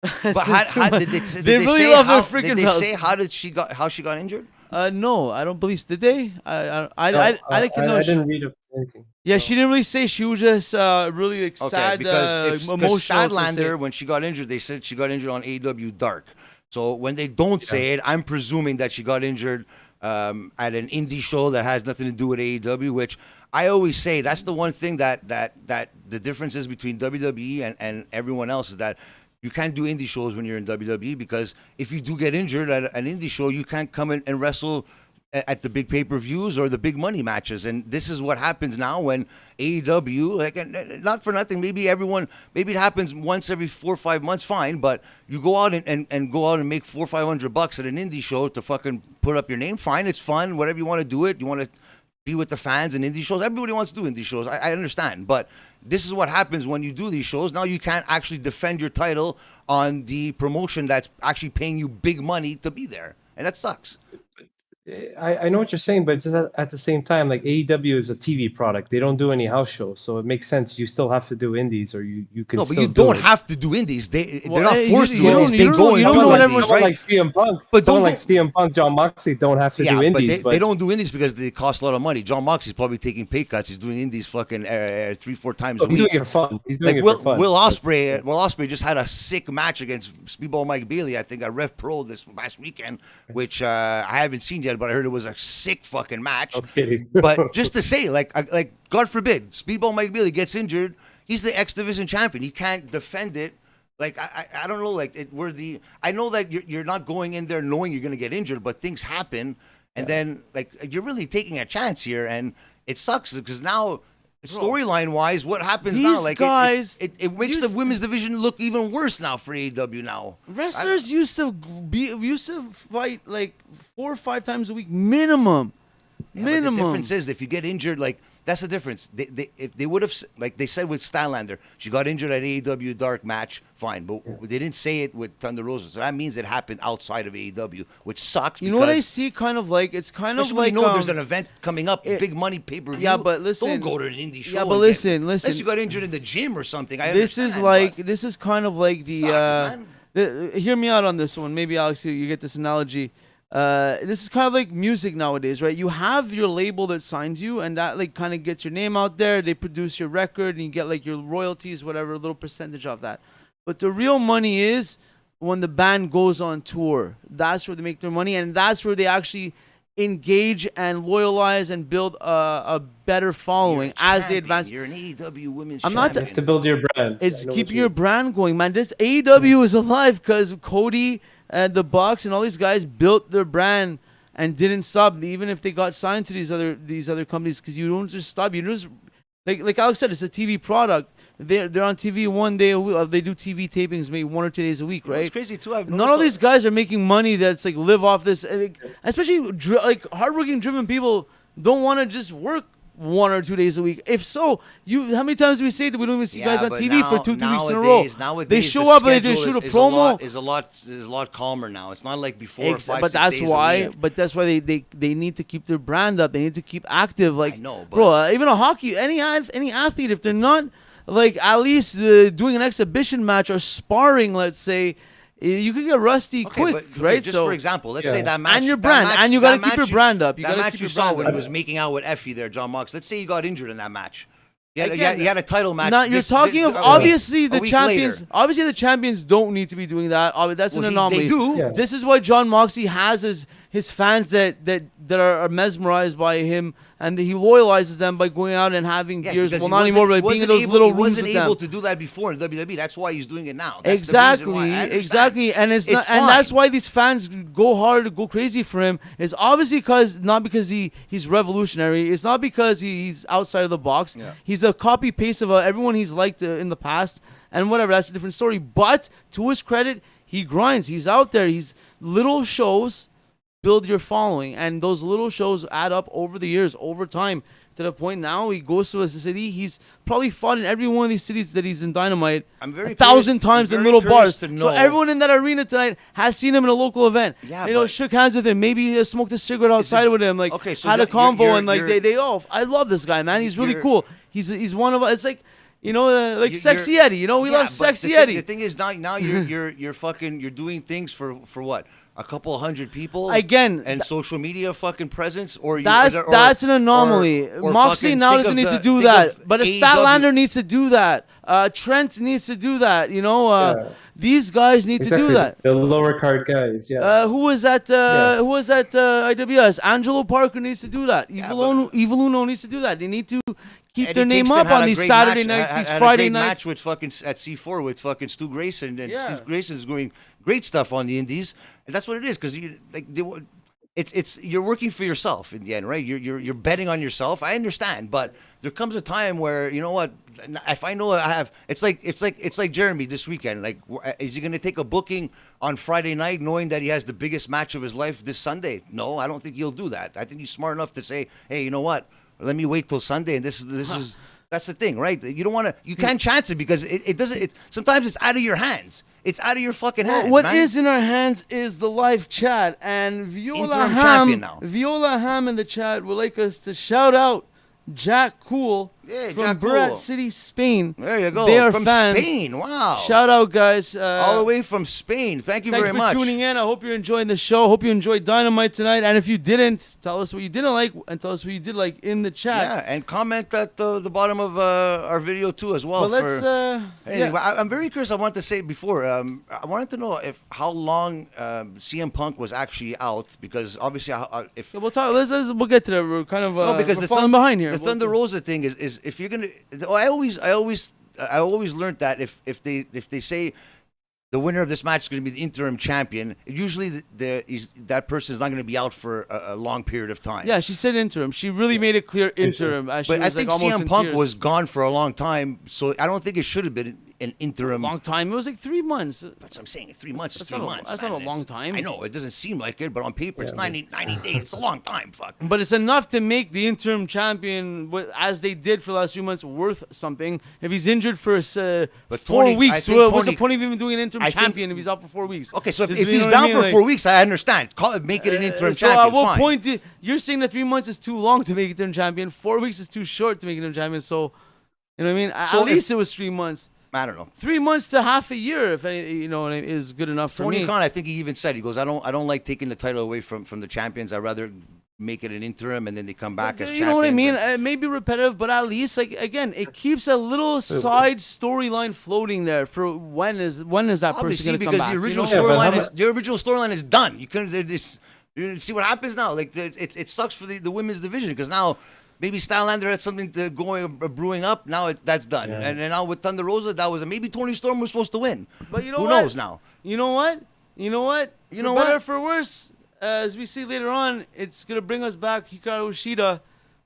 But how did they really say love how, their freaking did they belts. say how she got injured? No, I don't believe. Did they? I didn't read anything. Yeah, she didn't really say. She was just really like, Okay, sad, because emotional. Statlander, when she got injured, they said she got injured on AEW Dark. So when they don't say it, I'm presuming that she got injured at an indie show that has nothing to do with AEW, which I always say that's the one thing that the difference is between WWE and everyone else is that you can't do indie shows when you're in WWE, because if you do get injured at an indie show, you can't come in and wrestle at the big pay-per-views or the big money matches. And this is what happens now when AEW, like, not for nothing, maybe it happens once every 4 or 5 months, fine, but you go out and go out and make $400 or $500 at an indie show to fucking put up your name, fine, it's fun, whatever you want to do it, you want to be with the fans in indie shows. Everybody wants to do indie shows. I understand. But this is what happens when you do these shows. Now you can't actually defend your title on the promotion that's actually paying you big money to be there. And that sucks. I know what you're saying, but just at the same time, like AEW is a TV product. They don't do any house shows, so it makes sense. You still have to do indies, or you can. No, still but you don't have to do indies. They're not forced to do indies. They go and do indies, right? Like CM Punk, but someone like CM Punk, Jon Moxley don't have to do indies. But they don't do indies because they cost a lot of money. Jon Moxley's probably taking pay cuts. He's doing indies fucking 3-4 times a week. He's doing it for fun. He's doing it for fun. Will Ospreay just had a sick match against Speedball Mike Bailey, I think, at Rev Pro this last weekend, which I haven't seen yet, but I heard it was a sick fucking match. Okay. But just to say, like God forbid, Speedball Mike Bailey gets injured, he's the X Division champion. He can't defend it. Like I don't know. Like I know that you're not going in there knowing you're gonna get injured, but things happen, and then like you're really taking a chance here, and it sucks because now. Storyline wise, what happens now? Like guys, it makes the women's division look even worse now for AEW now. Wrestlers used to fight like 4 or 5 times a week minimum. Minimum. But the difference is if you get injured, like that's the difference. If they would have, like they said with Statlander, she got injured at AEW Dark match, fine, but they didn't say it with Thunder Rosa, so that means it happened outside of AEW, which sucks. You know what I see? Kind of like it's kind of like there's an event coming up, big money pay-per-view. Yeah, but listen, don't go to an indie show. Yeah, but listen. Unless you got injured in the gym or something. This is kind of like hear me out on this one. Maybe Alex, you get this analogy. This is kind of like music nowadays, right? You have your label that signs you, and that like kind of gets your name out there. They produce your record, and you get like your royalties, whatever, a little percentage of that. But the real money is when the band goes on tour. That's where they make their money, and that's where they actually engage and loyalize and build a better following as they advance. You're an AEW women's champion. To build your brand. It's keeping your brand going, man. This AEW is alive because Cody and the Bucks and all these guys built their brand and didn't stop, even if they got signed to these other companies. Because you don't just stop. You just like Alex said, it's a TV product. They're on TV one day a week. They do TV tapings maybe 1 or 2 days a week, right? It's crazy too. Not all these guys are making money that's like live off this. Especially like hardworking, driven people don't want to just work 1 or 2 days a week. If so, how many times do we say that we don't even see guys on TV for 2 weeks in a row? Nowadays, they show up and they just shoot a promo. Is a lot calmer now. It's not like before. But that's why. But that's why they need to keep their brand up. They need to keep active. Like, I know, but bro, even a hockey, any athlete, if they're not like at least doing an exhibition match or sparring, let's say, you could get rusty quick, right? Just for example, let's say that match. And your brand. And you got to keep your brand up. That match you saw when he was making out with Effie there, Jon Mox. Let's say you got injured in that match. You had a title match. Now, you're talking of obviously the champions. Later. Obviously, the champions don't need to be doing that. That's an anomaly. They do. Yeah. This is why Jon Moxley has his fans that are mesmerized by him, and he loyalizes them by going out and having beers. Well, not anymore, but being in those little rooms with them. He wasn't able to do that before in WWE. That's why he's doing it now. That's exactly, and that's why these fans go hard, go crazy for him. It's obviously not because he's revolutionary. It's not because he's outside of the box. Yeah. He's a copy paste of everyone he's liked in the past, and whatever. That's a different story. But to his credit, he grinds. He's out there. He's little shows build your following, and those little shows add up over the years, over time, to the point now he goes to a city. He's probably fought in every one of these cities that he's in Dynamite 1,000 times in little bars. So everyone in that arena tonight has seen him in a local event. Yeah, shook hands with him. Maybe he smoked a cigarette outside with him. Like had a convo and like they I love this guy, man. He's really cool. He's one of us. It's like like Sexy Eddie. We love Sexy Eddie. The thing is now you're doing things for what? A couple hundred people again, and social media fucking presence, or that's an anomaly. Moxley now doesn't need to do that, but Statlander needs to do that. Trent needs to do that. These guys need to do that. The lower card guys, yeah. Who was that? Who was that? IWS. Angelo Parker needs to do that. Evil Uno needs to do that. They need to keep their name up on these Saturday nights, these Friday nights. Match with fucking at C4 with fucking Stu Grayson, and Steve Grayson is doing great stuff on the Indies, and that's what it is because you're working for yourself in the end, right? You're betting on yourself. I understand, but there comes a time where you know what? If I know I have, it's like Jeremy this weekend. Like, is he going to take a booking on Friday night, knowing that he has the biggest match of his life this Sunday? No, I don't think he'll do that. I think he's smart enough to say, hey, you know what? Let me wait till Sunday, and this is. That's the thing, right? You don't want to. You can't chance it because it doesn't. Sometimes it's out of your hands. It's out of your fucking hands. What is in our hands is the live chat, and Viola Ham in the chat would like us to shout out Jack Cool from Britt City, Spain. There you go. They are from fans. Spain. Wow. Shout out, guys. All the way from Spain. Thank you very much. Thanks for tuning in. I hope you're enjoying the show. Hope you enjoyed Dynamite tonight. And if you didn't, tell us what you didn't like and tell us what you did like in the chat. Yeah, and comment at the bottom of our video too as well. Anyway, I'm very curious. I wanted to say before. I wanted to know how long CM Punk was actually out, because obviously we'll talk. We'll get to that. We're kind of because we're falling behind here. The Thunder Rosa thing is if you're gonna. I always learned that if they say the winner of this match is going to be the interim champion, usually that person is not going to be out for a long period of time. Yeah, she said interim. She really made it clear interim. But I think CM Punk was gone for a long time, so I don't think it should have been an interim. A long time. It was like 3 months. That's what I'm saying. 3 months is 3 months. That's not a long time. I know. It doesn't seem like it, but on paper it's 90 days. It's a long time. Fuck. But it's enough to make the interim champion, as they did for the last 3 months, worth something. If he's injured for 4 weeks, what's the point of even doing an interim champion if he's out for 4 weeks? Okay, so if he's down for 4 weeks, I understand. Make it an interim champion. So at what point you're saying that 3 months is too long to make it interim champion? 4 weeks is too short to make it interim champion. So, you know what I mean? At least it was 3 months. I don't know. 3 months to half a year, if any, is good enough for me. Tony Khan, I think he even said, he goes, I don't like taking the title away from the champions. I'd rather make it an interim and then they come back as champions. You know what I mean? It may be repetitive, but at least it keeps a little side storyline floating there for when is that person going to come back? Because the original storyline is done. You see what happens now. Like it sucks for the women's division because now. Maybe Stylander had something brewing up. Now that's done. Yeah. And now with Thunder Rosa, that was maybe Tony Storm was supposed to win. But who knows now? You know what? For better or for worse, as we see later on, it's gonna bring us back Hikaru Shida,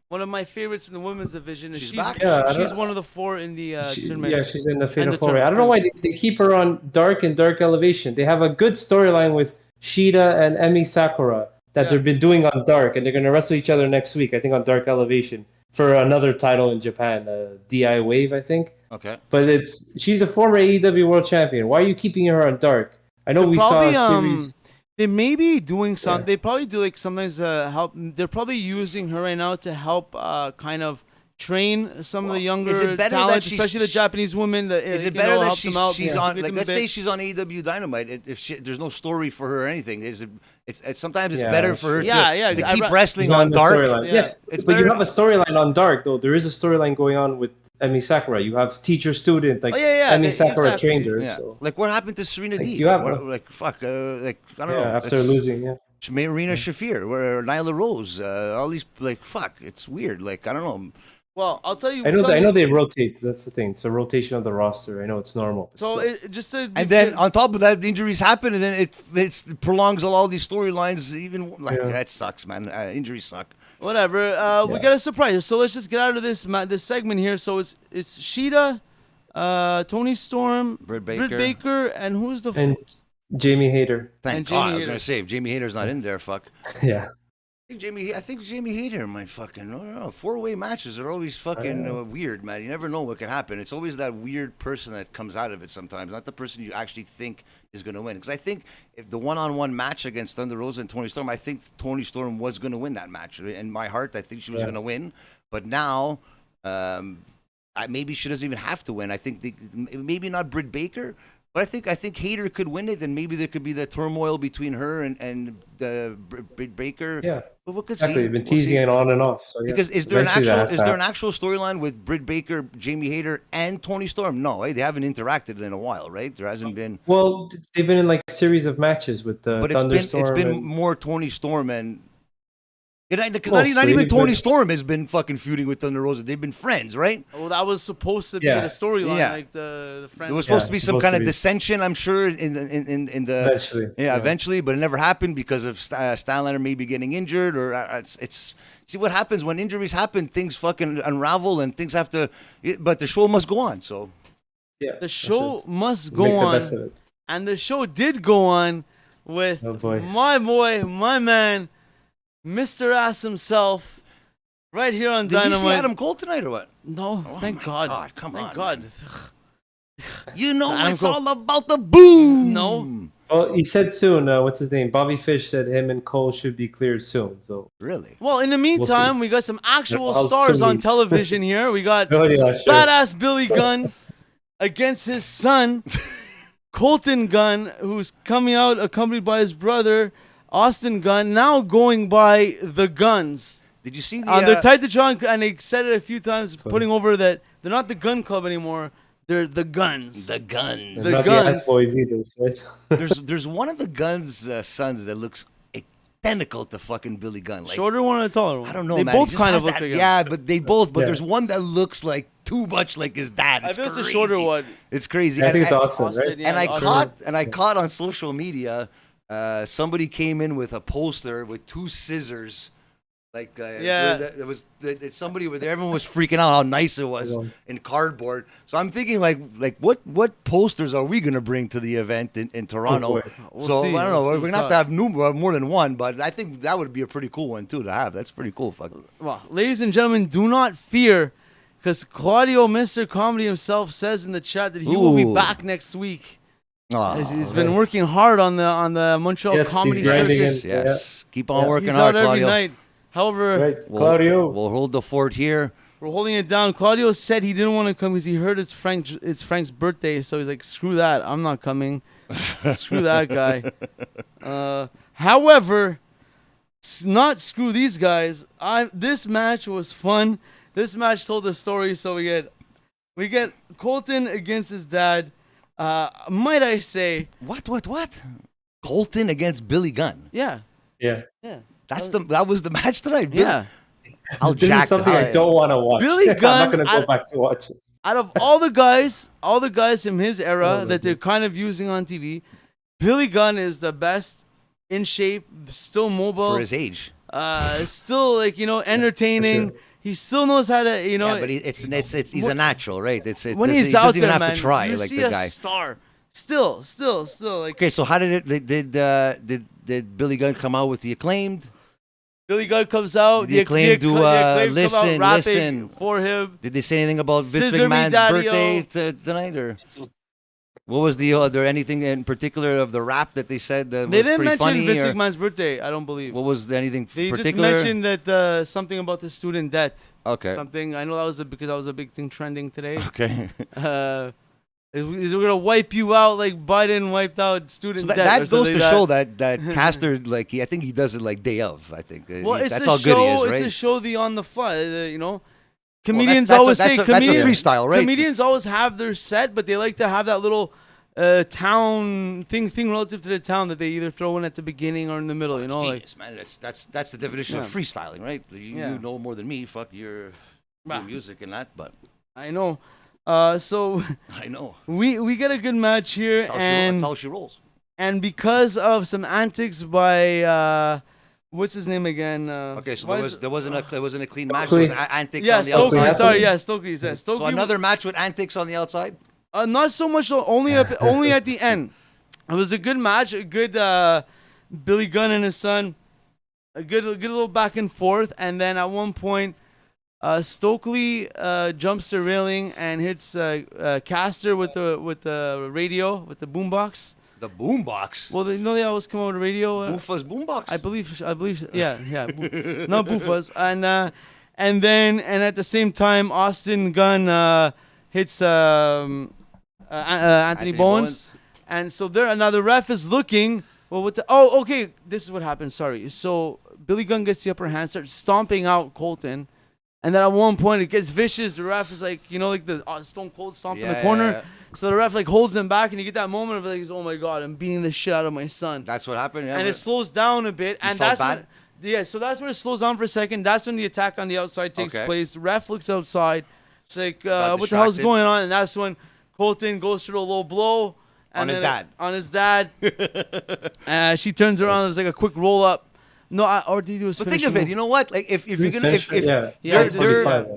one of my favorites in the women's division. She's back. Yeah, she's one of the 4 in the tournament. Yeah, she's in the Fatal 4-Way. I don't know why they keep her on Dark and Dark Elevation. They have a good storyline with Shida and Emi Sakura that they've been doing on Dark, and they're going to wrestle each other next week, I think, on Dark Elevation for another title in Japan, DI Wave, I think. Okay. But she's a former AEW World Champion. Why are you keeping her on Dark? I know saw a series. They may be doing something. They probably do sometimes help. They're probably using her right now to help kind of train some of the younger talent, especially the Japanese women. Is it better that she's on? Like, let's say she's on AEW Dynamite. If there's no story for her or anything, sometimes it's better for her to keep wrestling on Dark. But you have a storyline on Dark though. There is a storyline going on with Emi Sakura. You have teacher student Emi Sakura trained her. Yeah. So. Like what happened to Serena Deeb? You have I don't know. After losing, Marina Shafir, or Nyla Rose, all these it's weird. I don't know. Well, I'll tell you. I know they rotate. That's the thing. It's a rotation of the roster. I know it's normal. So and then on top of that, injuries happen, and then it prolongs all these storylines. Even that sucks, man. Injuries suck. Whatever. We got a surprise. So let's just get out of this segment here. So it's Shida, Tony Storm, Britt Baker, and who's the and Jamie Hayter. Thank God. I was gonna say if Jamie Hayter's not in there, fuck. Yeah. I think Jamie Hayter might fucking. I don't know. 4-way matches are always fucking weird, man. You never know what can happen. It's always that weird person that comes out of it sometimes, not the person you actually think is going to win. Because I think if the one-on-one match against Thunder Rosa and Tony Storm, I think Tony Storm was going to win that match. In my heart, I think she was going to win. But now, maybe she doesn't even have to win. I think maybe not Britt Baker, but I think Hayter could win it, and maybe there could be the turmoil between her and Britt Baker. Yeah, but we could exactly. see. You've been teasing it on and off. So yeah. Because is there an Eventually actual storyline with Britt Baker, Jamie Hayter, and Tony Storm? No, they haven't interacted in a while, right? There hasn't been. Well, they've been in like a series of matches with But Thunderstorm. it's been more Tony Storm and. Because not Mostly, even Tony but- Storm has been fucking feuding with Thunder Rosa. They've been friends, right? Well, that was supposed to be Yeah. the storyline, Yeah. like the friends. There was supposed to be some supposed kind to of be. dissension, I'm sure, in the Eventually. eventually, but it never happened because of Statlander maybe getting injured, or it's see what happens when injuries happen. Things fucking unravel and things have to. But the show must go on. So Yeah. The that's show it. must Make go the on, best of it. and the show did go on with Oh, boy. my boy, my man, Mr. Ass himself, right here on did you Dynamite. see Adam Cole tonight or what? No, thank my God. God, come Thank on, God. You know Adam it's Cole. all about the boom. No. Well, he said soon. What's his name? Bobby Fish said him and Cole should be cleared soon. So Really? Well, in the meantime, we got some actual I'll stars soon on be- television here. We got oh yeah, sure. badass Billy Gunn against his son, Colton Gunn, who's coming out accompanied by his brother, Austin Gunn, now going by the Guns. Did you see the? They're tied to John, and they said it a few times, putting over that they're not the Gun Club anymore. They're the Guns. the Guns. The Not Guns. the Ass Boys either. Right? There's one of the Guns sons that looks identical to fucking Billy Gunn. Like, Shorter one or the taller one? I don't know, They man. both He just kind has of look that, like him. yeah, but they both. But Yeah. there's one that looks like too much like his dad. I It's feel it's a crazy. shorter one. It's crazy. I think it's And- Austin, Austin, right? yeah. And I Austin. caught on social media, somebody came in with a poster with two scissors. Like Yeah. there was somebody with everyone was freaking out how nice it was in cardboard. So I'm thinking like what posters are we gonna bring to the event in Toronto? boy. We'll so see. I don't know. We'll see We're what's gonna up. have to have more than one, but I think that would be a pretty cool one too to have. That's pretty cool. Fuck. Well, ladies and gentlemen, do not fear, because Claudio, Mr. Comedy himself, says in the chat that he will be Ooh. back next week. Aw, As he's been working hard on the Montreal Yes, comedy he's grinding circuit. in. yes. Keep on Yeah. working He's hard, out every Claudio. night. However, Right, We'll, Claudio. we'll hold the fort here. we're holding it down. Claudio said he didn't want to come because he heard it's Frank's birthday, so he's like, screw that, I'm not coming. Screw that guy. However, not screw these guys. This match was fun. This match told a story. So we get Colton against his dad. Might I say? What? Colton against Billy Gunn. Yeah, Yeah. yeah, That was the match tonight. yeah. I'll This jack is something I don't want to watch. Billy I'm Gunn, not gonna go back to watch it. Out of all the guys from his era Oh, that they're kind of using on TV, Billy Gunn is the best, in shape, still mobile, for his age. still entertaining. sure. He still knows how to, Yeah, but he's a natural, right? when he he's doesn't out even there, have man, to try you like see the a guy. star. Still, like Okay, so how did Billy Gunn come out with the Acclaimed? Billy Gunn comes out. The Acclaimed do, Acclaimed come out listen, rapping listen. for him. Did they say anything about Vince Scissor me, McMahon's daddy-o. birthday tonight, or what was there anything in particular of the rap that they said that They was didn't pretty mention funny? Vince or McMahon's birthday. I don't believe. what was there anything They particular? just mentioned that something about the student debt. Okay. Something I know that was because that was a big thing trending today. Okay. Is we're gonna wipe you out like Biden wiped out student So debt. that or goes something to like show that Caster, like I think he does it like day of. I think. Well, it's that's a how show. good he is, right? It's a show. The on the fly. You know, Well, comedians that's always a say that's a freestyle, right? Comedians always have their set, but they like to have that little town thing relative to the town that they either throw in at the beginning or in the middle. You know, like Genius, man. That's the definition of Yeah. freestyling, right? You know more than me. Fuck your music and that, but I know. So I know. we get a good match here, That's how she rolls. and because of some antics by what's his name again? Okay, so why there wasn't a clean match. Stokely. There was antics Yeah, on the Stokely. outside. Sorry, yeah, Stokely. Yeah, So Stokely. another match with antics on the outside. Not so much. Only at the end. It was a good match. A good Billy Gunn and his son. A good little back and forth, and then at one point, Stokely jumps the railing and hits Caster with the radio, with the boombox. The boombox. Well, they always come out with a radio. Boofa's boombox. I believe, yeah, not Bufas, And at the same time, Austin Gunn hits Anthony Bowens. And so now the ref is looking. Well, okay, this is what happened. Sorry. So Billy Gunn gets the upper hand, starts stomping out Colton. And then at one point, it gets vicious. The ref is like, like the Stone Cold stomp in the corner. Yeah. So the ref holds him back, and you get that moment of oh my God, I'm beating the shit out of my son. That's what happened. Yeah, and it slows down a bit, and that's when, so that's when it slows down for a second. That's when the attack on the outside takes place. The ref looks outside. It's like, what the hell's going on? And that's when Colton goes through a low blow. And on his dad. She turns around. There's a quick roll up. No, or did he do his But think of it. You know what? If you're gonna,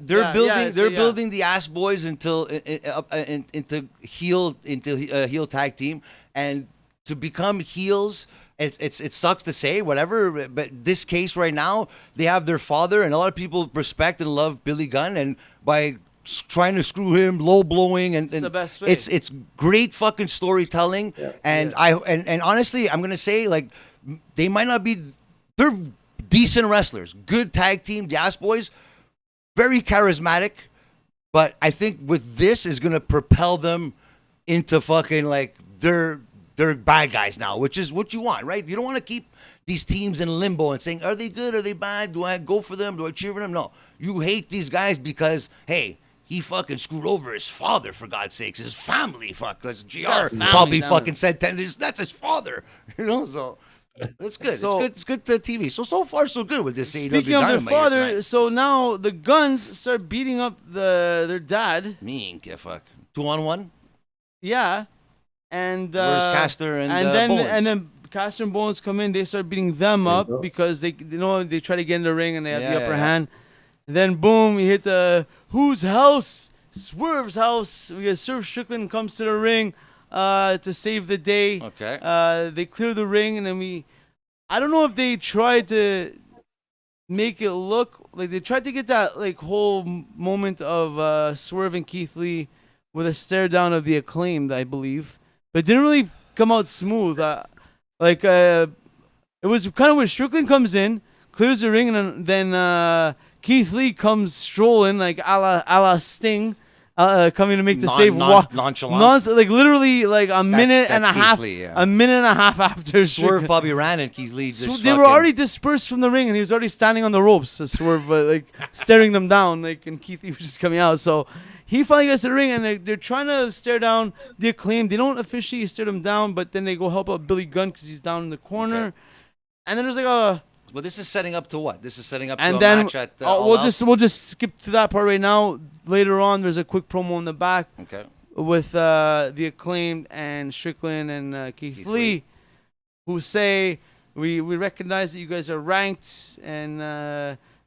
they're building the ass boys into heel tag team, and to become heels. It sucks to say, whatever. But this case right now, they have their father, and a lot of people respect and love Billy Gunn, and by trying to screw him, low blowing, and it's the best way. It's great fucking storytelling. Yeah. And honestly, I'm gonna say they might not be. They're decent wrestlers, good tag team, the Ass Boys, very charismatic. But I think with this is gonna propel them into fucking they're bad guys now, which is what you want, right? You don't want to keep these teams in limbo and saying, are they good? Are they bad? Do I go for them? Do I cheer for them? No, you hate these guys because hey, he fucking screwed over his father, for God's sakes. His family, Because GR probably fucking said that's his father, So. It's good. It's good to TV. So far so good with this. Speaking of their father, so now the Guns start beating up their dad. Mean, fuck. 2-on-1. Yeah, and where's Caster and Bowens? And then Caster and Bowens come in. They start beating them up because they try to get in the ring and they have the upper hand. And then boom, you hit the whose house? Swerve's house. We get Swerve Strickland comes to the ring. To save the day. Okay. They clear the ring, and then I don't know if they tried to make it look like they tried to get that whole moment of Swerve and Keith Lee with a stare down of the Acclaimed, I believe, but it didn't really come out smooth. It was kind of when Strickland comes in, clears the ring, and then Keith Lee comes strolling a la Sting. Coming to make the save, nonchalant, literally a minute and a half, a minute and a half after Swerve Bobby ran and Keith Lee. They were already dispersed from the ring, and he was already standing on the ropes. So Swerve staring them down, and Keith Lee was just coming out. So he finally gets to the ring, and they're trying to stare down the Acclaimed. They don't officially stare them down, but then they go help out Billy Gunn because he's down in the corner, and then there's Well, this is setting up to what? This is setting up to a match at we'll just skip to that part right now. Later on, there's a quick promo in the back with the Acclaimed and Strickland and Keith Lee, who say, we recognize that you guys are ranked, and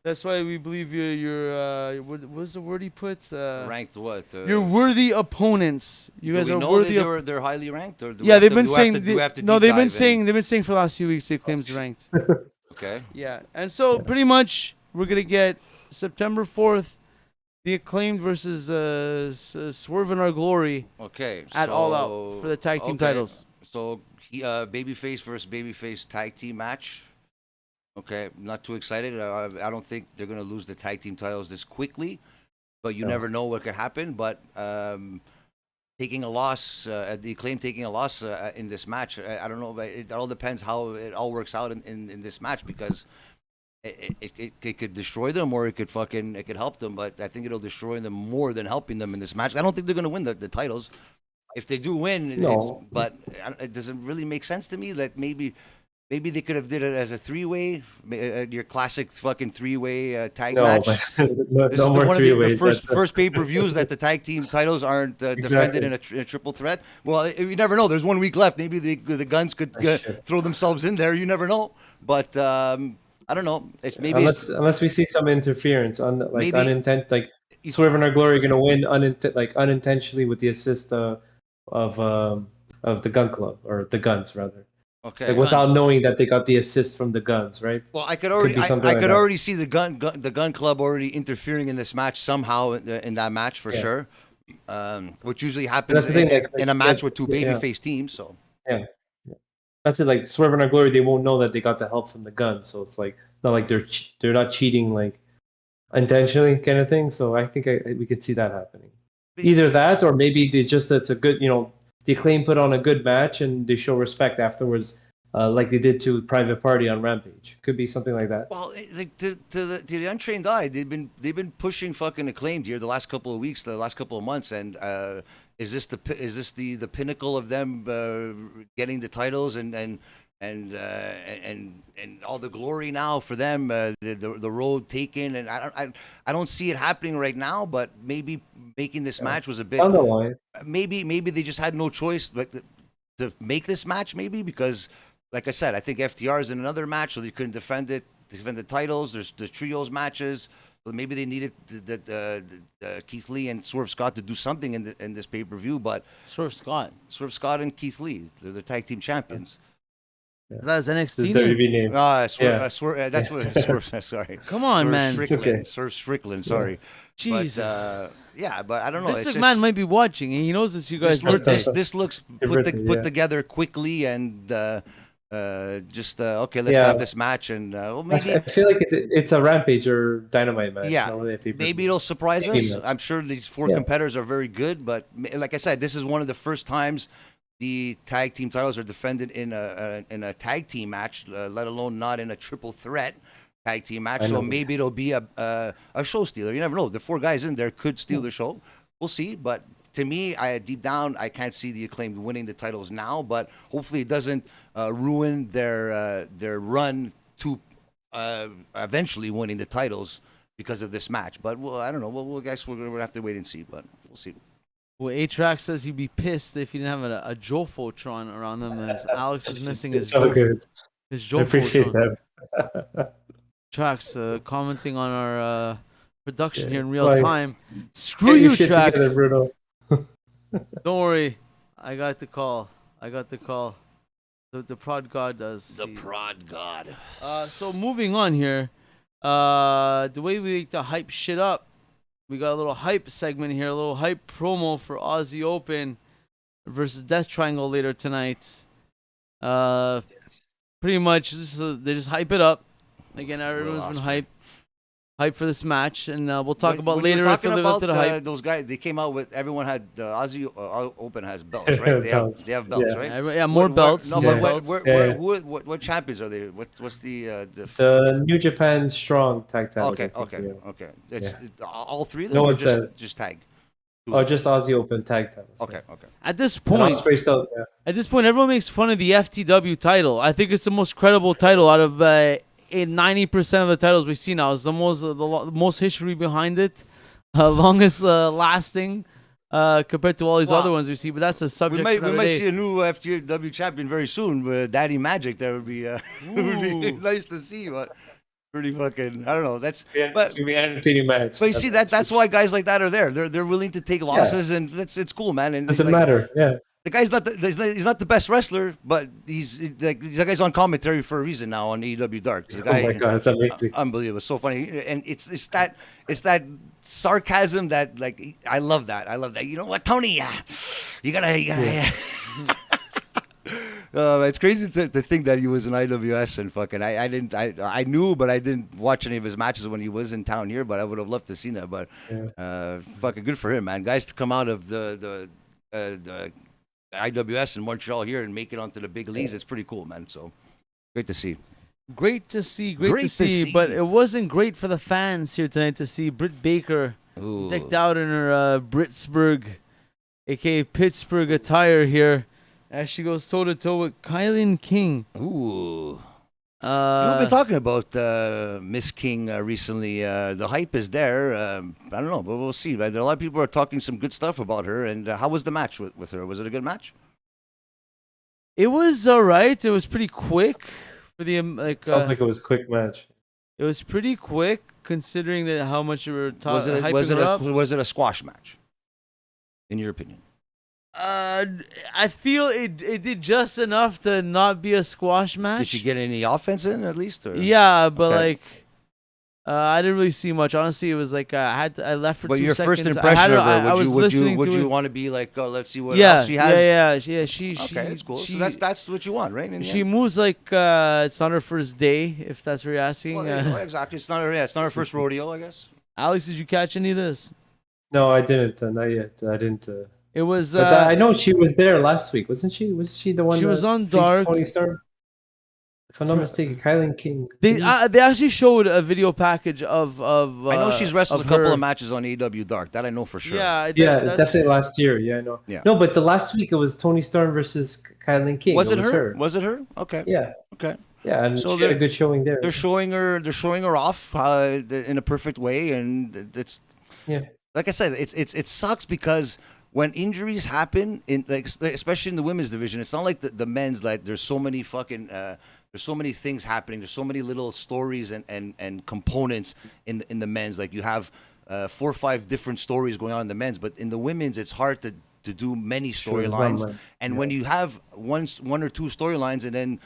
that's why we believe you're what's the word he puts? Ranked what? You're worthy opponents. You guys are worthy. They're highly ranked, or they've been saying. They've been saying for the last few weeks the Acclaimed's ranked. Okay. Yeah, and so pretty much we're gonna get September 4th, the Acclaimed versus Swerve in Our Glory. Okay. At All Out for the tag team titles. So babyface versus babyface tag team match. Okay, not too excited. I don't think they're gonna lose the tag team titles this quickly, but you never know what could happen. But taking a loss, the Acclaim taking a loss in this match, I don't know. But it all depends how it all works out in this match, because it could destroy them, or it could help them. But I think it'll destroy them more than helping them in this match. I don't think they're gonna win the titles. If they do win, but it doesn't really make sense to me that maybe they could have did it as a three-way, your classic fucking three-way tag match. This is one of the first pay-per-views that the tag team titles aren't defended in a triple threat. Well, you never know. There's 1 week left. Maybe the Guns could throw themselves in there. You never know. But I don't know. It's maybe unless we see some interference on unintentional, Swerve in Our Glory going to win unintentionally with the assist of the Gun Club, or the Guns rather. Okay. Without knowing that they got the assist from the Guns, right? Well, I could already see the Gun Club already interfering in this match somehow in that match for sure, which usually happens in a match with two babyface teams. So that's it. Swerve in Our Glory, they won't know that they got the help from the Guns, so it's not like they're not cheating intentionally kind of thing. So I think we could see that happening. Either that, or maybe it's a good, the Acclaim put on a good match and they show respect afterwards, like they did to Private Party on Rampage. Could be something like that. Well, like to the untrained eye, they've been pushing fucking Acclaimed here the last couple of weeks, the last couple of months, and is this the pinnacle of them getting the titles and all the glory now for them, the road taken, and I don't see it happening right now, but maybe making this match was a bit. Down the line. Maybe they just had no choice but to make this match, maybe because. Like I said, I think FTR is in another match, so they couldn't defend the titles. There's the trios matches, so maybe they needed Keith Lee and Swerve Scott to do something in this pay-per-view. But Swerve Scott and Keith Lee, they're the tag team champions. Yeah. That's NXT the WWE name. That's what Swerve. Sorry. Come on, man. Swerve Strickland. Sorry. Jesus. But I don't know. This man might be watching, and he knows this. You guys. This looks put together quickly and. Okay, let's have this match, and maybe I feel like it's a Rampage or Dynamite match. Yeah, maybe it'll surprise us. I'm sure these four competitors are very good, but like I said, this is one of the first times the tag team titles are defended in a tag team match, let alone not in a triple threat tag team match. So maybe it'll be a show stealer. You never know. The four guys in there could steal the show. We'll see, but. To me, deep down, I can't see the Acclaimed winning the titles now, but hopefully it doesn't ruin their run to eventually winning the titles because of this match. But I don't know. Well, I guess we're gonna have to wait and see, but we'll see. Well, A-Track says he'd be pissed if he didn't have a Jofotron around them, as Alex is missing his good. His Jofotron. I appreciate that. Trax commenting on our production here in real time. Screw you, Trax. Don't worry, I got the call. The prod god does. The prod god. So moving on here, the way we like to hype shit up, we got a little hype segment here, a little hype promo for Aussie Open versus Death Triangle later tonight. Pretty much, they just hype it up. Again, everyone's been hyped for this match, and we'll talk about later if we live up to the hype. Those guys, they came out with everyone had Aussie Open has belts, right? They have belts, right? More belts. What champions are they? What's the New Japan Strong tag team? Okay. It's all three of them. No or one just tag. Oh, just Aussie Open tag titles. Okay. At this point, everyone makes fun of the FTW title. I think it's the most credible title out of 90% of the titles we see now. Is the most history behind it, longest lasting compared to all these other ones we see. But that's a subject. We might see a new FTW champion very soon. Daddy Magic. That would be would be nice to see. But pretty fucking. I don't know. That's it's gonna be an entertaining match. But you see that's why guys like that are there. They're willing to take losses, and it's cool, man. And doesn't matter. Yeah. The guy's he's not the best wrestler, but the guy's on commentary for a reason now on AEW Dark. The guy, oh my god, it's amazing! Unbelievable, so funny, and it's that sarcasm that I love that. You know what, Tony? You gotta. It's crazy to think that he was in IWS and fucking. I knew, but I didn't watch any of his matches when he was in town here. But I would have loved to see that. But fucking good for him, man. Guys to come out of the IWS in Montreal here and make it onto the big leagues. It's pretty cool, man. So great to see. Great to see. But it wasn't great for the fans here tonight to see Britt Baker decked out in her Britsburg, aka Pittsburgh attire here, as she goes toe to toe with KiLynn King. Ooh. We've been talking about Miss King recently. The hype is there. I don't know, but we'll see. A lot of people are talking some good stuff about her. And how was the match with her? Was it a good match? It was all right. It was pretty quick for the Sounds like it was a quick match. It was pretty quick considering that how much you were hyping her up. Was it a squash match? In your opinion? I feel it did just enough to not be a squash match. Did she get any offense in at least? Or? Yeah, but I didn't really see much. Honestly, it was I left for 2 seconds. But your first impression of her, would you want to be like, oh, let's see what else she has? Yeah. Okay, that's cool. So that's what you want, right? She moves like it's not her first day, if that's what you're asking. Well, exactly. It's not her first rodeo, I guess. Alex, did you catch any of this? No, I didn't. Not yet. I didn't. It was. But I know she was there last week, wasn't she? Was she the one She was that on faced Dark. Tony Storm? If I'm not mistaken, KiLynn King. They actually showed a video package of. I know she's wrestled of a couple her. of matches on AEW Dark. That I know for sure. Yeah, definitely last year. Yeah, I know. Yeah. No, but the last week it was Tony Storm versus KiLynn King. Was it her? Was it her? Okay. Yeah. Okay. Yeah, and So she had a good showing there. They're showing her off in a perfect way, and it's like I said, it sucks because when injuries happen especially in the women's division, it's not like the men's. Like there's so many fucking there's so many things happening. There's so many little stories and components in the men's. Like you have 4 or 5 different stories going on in the men's, but in the women's, it's hard to do many storylines. And when you have one or two storylines, and then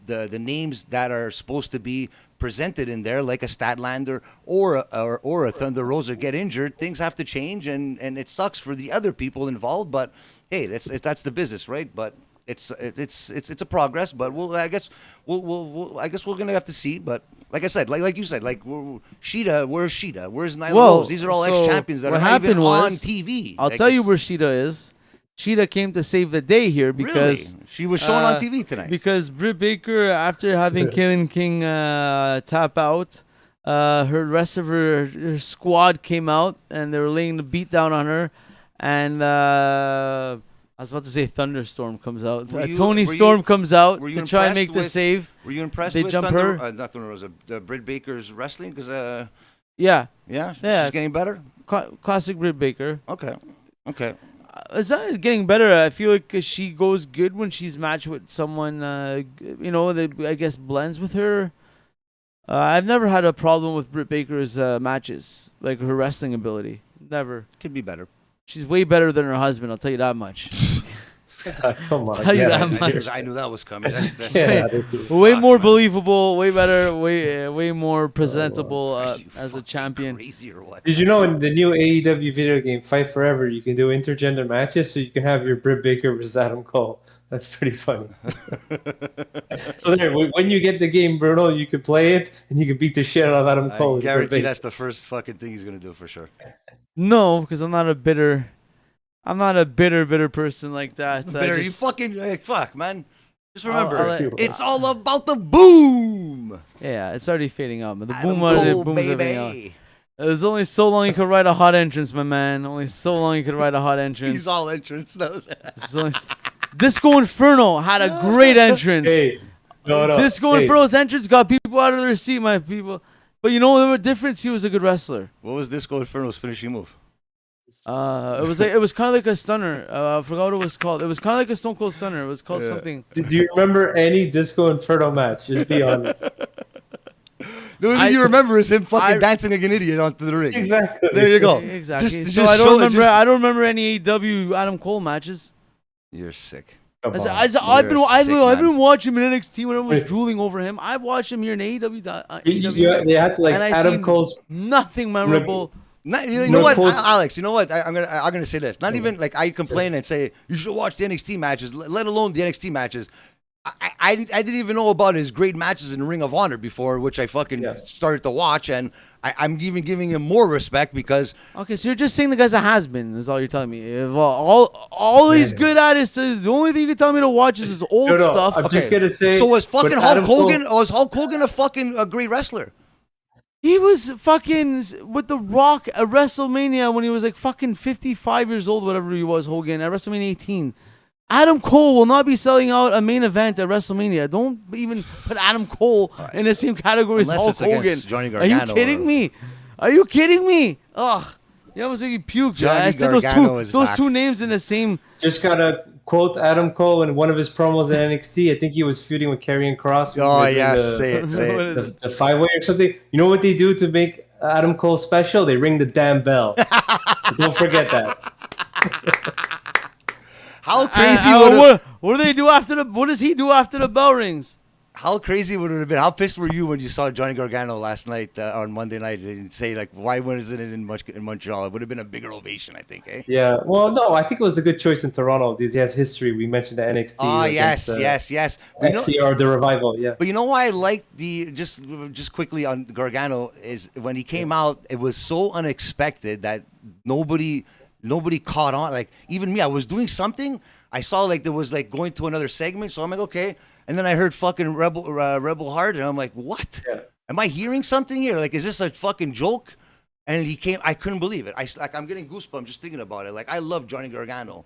the names that are supposed to be presented in there, like a Statlander or a Thunder Rosa, get injured, things have to change, and it sucks for the other people involved. But hey, that's the business, right? But it's a progress. But I guess we're gonna have to see. But like I said, like you said, like Sheeta, where's Sheeta? Where's Nyla Rose? These are all ex-champions that are not even on TV. I'll tell you where Sheeta is. Sheeta came to save the day here because she was shown on TV tonight. Because Britt Baker, after having KiLynn King tap out, her rest of her squad came out and they were laying the beat down on her. And I was about to say Thunderstorm comes out. Tony Storm comes out to try and make the save. Were you impressed with not her? Thunder Rosa, Britt Baker's wrestling? Because she's getting better. Classic Britt Baker. Okay. It's not getting better. I feel like she goes good when she's matched with someone, that I guess blends with her. I've never had a problem with Britt Baker's matches, like her wrestling ability. Never. Could be better. She's way better than her husband, I'll tell you that much. Come on. Tell you that much. I knew that was coming. That's way more believable, way better, way more presentable as a champion. Crazy or what? Did you know in the new AEW video game Fight Forever, you can do intergender matches, so you can have your Britt Baker versus Adam Cole? That's pretty funny. So there, when you get the game, Bruno, you can play it and you can beat the shit out of Adam Cole. I guarantee that's the first fucking thing he's gonna do for sure. No, because I'm not a bitter person like that. Bitter, you fucking fuck, man. Just remember, it's all about the boom. Yeah, it's already fading out. But the Adam boom, Cole, baby. There's only so long you could write a hot entrance, my man. Only so long you could write a hot entrance. He's all entrance though. Disco Inferno had a great entrance. Hey, no. Disco Inferno's entrance got people out of their seat, my people. But you know the difference? He was a good wrestler. What was Disco Inferno's finishing move? It was kind of like a stunner. I forgot what it was called. It was kind of like a Stone Cold Stunner. It was called something. Did you remember any Disco Inferno match? Just be honest. The only thing you remember is him fucking dancing like an idiot onto the ring. Exactly. There you go. Exactly. I don't remember any AEW Adam Cole matches. You're sick. I've been watching him in NXT when everyone was drooling over him. I've watched him here in AEW. They had to Adam Cole's nothing memorable. You know what, Alex? You know what? I'm gonna say this. Not even like I complain and say you should watch the NXT matches, let alone the NXT matches. I didn't even know about his great matches in Ring of Honor before, which I fucking started to watch, and I'm even giving him more respect because. Okay, so you're just saying the guy's a has-been, is all you're telling me. If all he's good at is the only thing you can tell me to watch is his old stuff. I'm just gonna say. So was fucking Hulk Hogan? Was Hulk Hogan a great wrestler? He was fucking with The Rock at WrestleMania when he was like fucking 55 years old, whatever he was, Hogan, at WrestleMania 18. Adam Cole will not be selling out a main event at WrestleMania. Don't even put Adam Cole in the same category as Hulk Hogan. Johnny Are you kidding me? Are you kidding me? Ugh. You almost make me puke. I said those two names in the same. Just gotta quote Adam Cole in one of his promos at NXT. I think he was feuding with Karrion Kross. Oh yeah, say it. The 5-way or something. You know what they do to make Adam Cole special? They ring the damn bell. So don't forget that. How crazy what do they do after the? What does he do after the bell rings? How crazy would it have been? How pissed were you when you saw Johnny Gargano last night on Monday night and say like, why wasn't it in Montreal? It would have been a bigger ovation, I think. Eh? Yeah. Well, no, I think it was a good choice in Toronto because he has history. We mentioned the NXT. Oh against, yes. NXT or the Revival. Yeah. But you know why I liked the just quickly on Gargano is when he came out, it was so unexpected that nobody caught on. Like even me, I was doing something. I saw like there was like going to another segment, so I'm like, okay. And then I heard fucking Rebel Heart, and I'm like, what? Yeah. Am I hearing something here? Like, is this a fucking joke? And he came. I couldn't believe it. I'm getting goosebumps just thinking about it. Like, I love Johnny Gargano.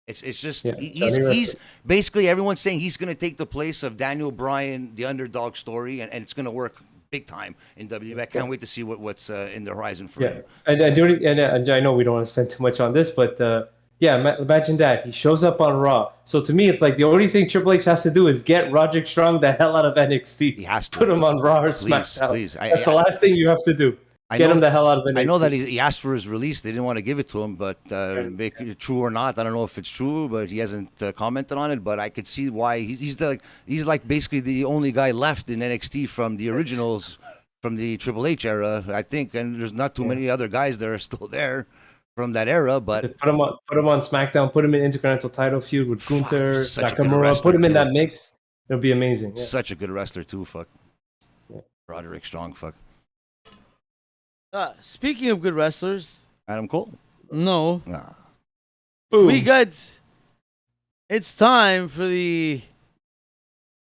It's just he's basically everyone's saying he's gonna take the place of Daniel Bryan, the underdog story, and it's gonna work big time in WWE. I can't wait to see what's in the horizon for him. And I know we don't want to spend too much on this, but. Yeah, imagine that. He shows up on Raw. So to me, it's like the only thing Triple H has to do is get Roderick Strong the hell out of NXT. He has to. Put him on Raw or SmackDown. Please. That's the last thing you have to do. Get him the hell out of NXT. I know that he asked for his release. They didn't want to give it to him, but make it true or not, I don't know if it's true, but he hasn't commented on it. But I could see why he's like basically the only guy left in NXT from the originals, from the Triple H era, I think. And there's not too many other guys that are still there from that era, but put him on SmackDown, put him in Intercontinental title feud with Gunther, Nakamura, put him in that mix. It'll be amazing. Yeah. Such a good wrestler too. Fuck. Yeah. Roderick Strong. Fuck. Speaking of good wrestlers, Adam Cole. No. Nah. We got. It's time for the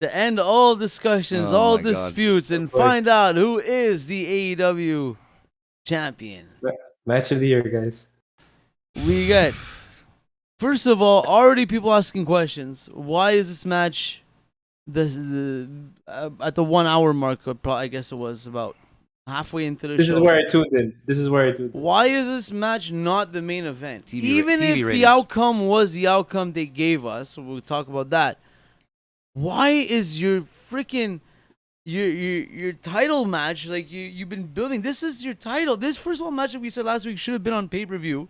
end all discussions, all disputes, and find out who is the AEW champion. Match of the year, guys. We got, first of all, already people asking questions. Why is this match at the 1 hour mark? I guess it was about halfway into the show. This is where I tuned in. Why is this match not the main event? Even if ratings. the outcome was the outcome they gave us, we'll talk about that. Why is your freaking your title match, like you've been building, this is your title. This first of all match that we said last week should have been on pay-per-view,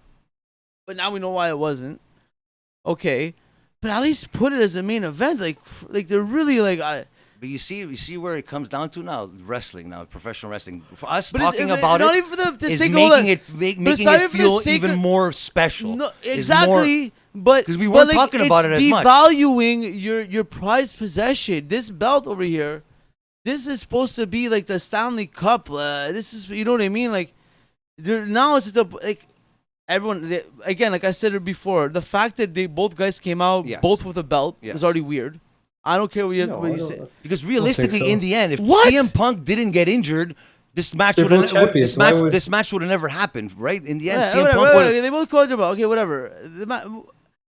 but now we know why it wasn't. Okay, but at least put it as a main event. Like they're really like. But you see where it comes down to now, wrestling now, professional wrestling. For us talking about it is making it feel even more special. No, exactly. But because we weren't talking about it as much. Devaluing your prized possession. This belt over here. This is supposed to be like the Stanley Cup. This is, you know what I mean? Like, now it's everyone, again, like I said it before, the fact that both guys came out both with a belt was already weird. I don't care what you say. Because realistically, in the end, if CM Punk didn't get injured, this match would have never happened, right? In the end, CM Punk would. They both called it, okay, whatever.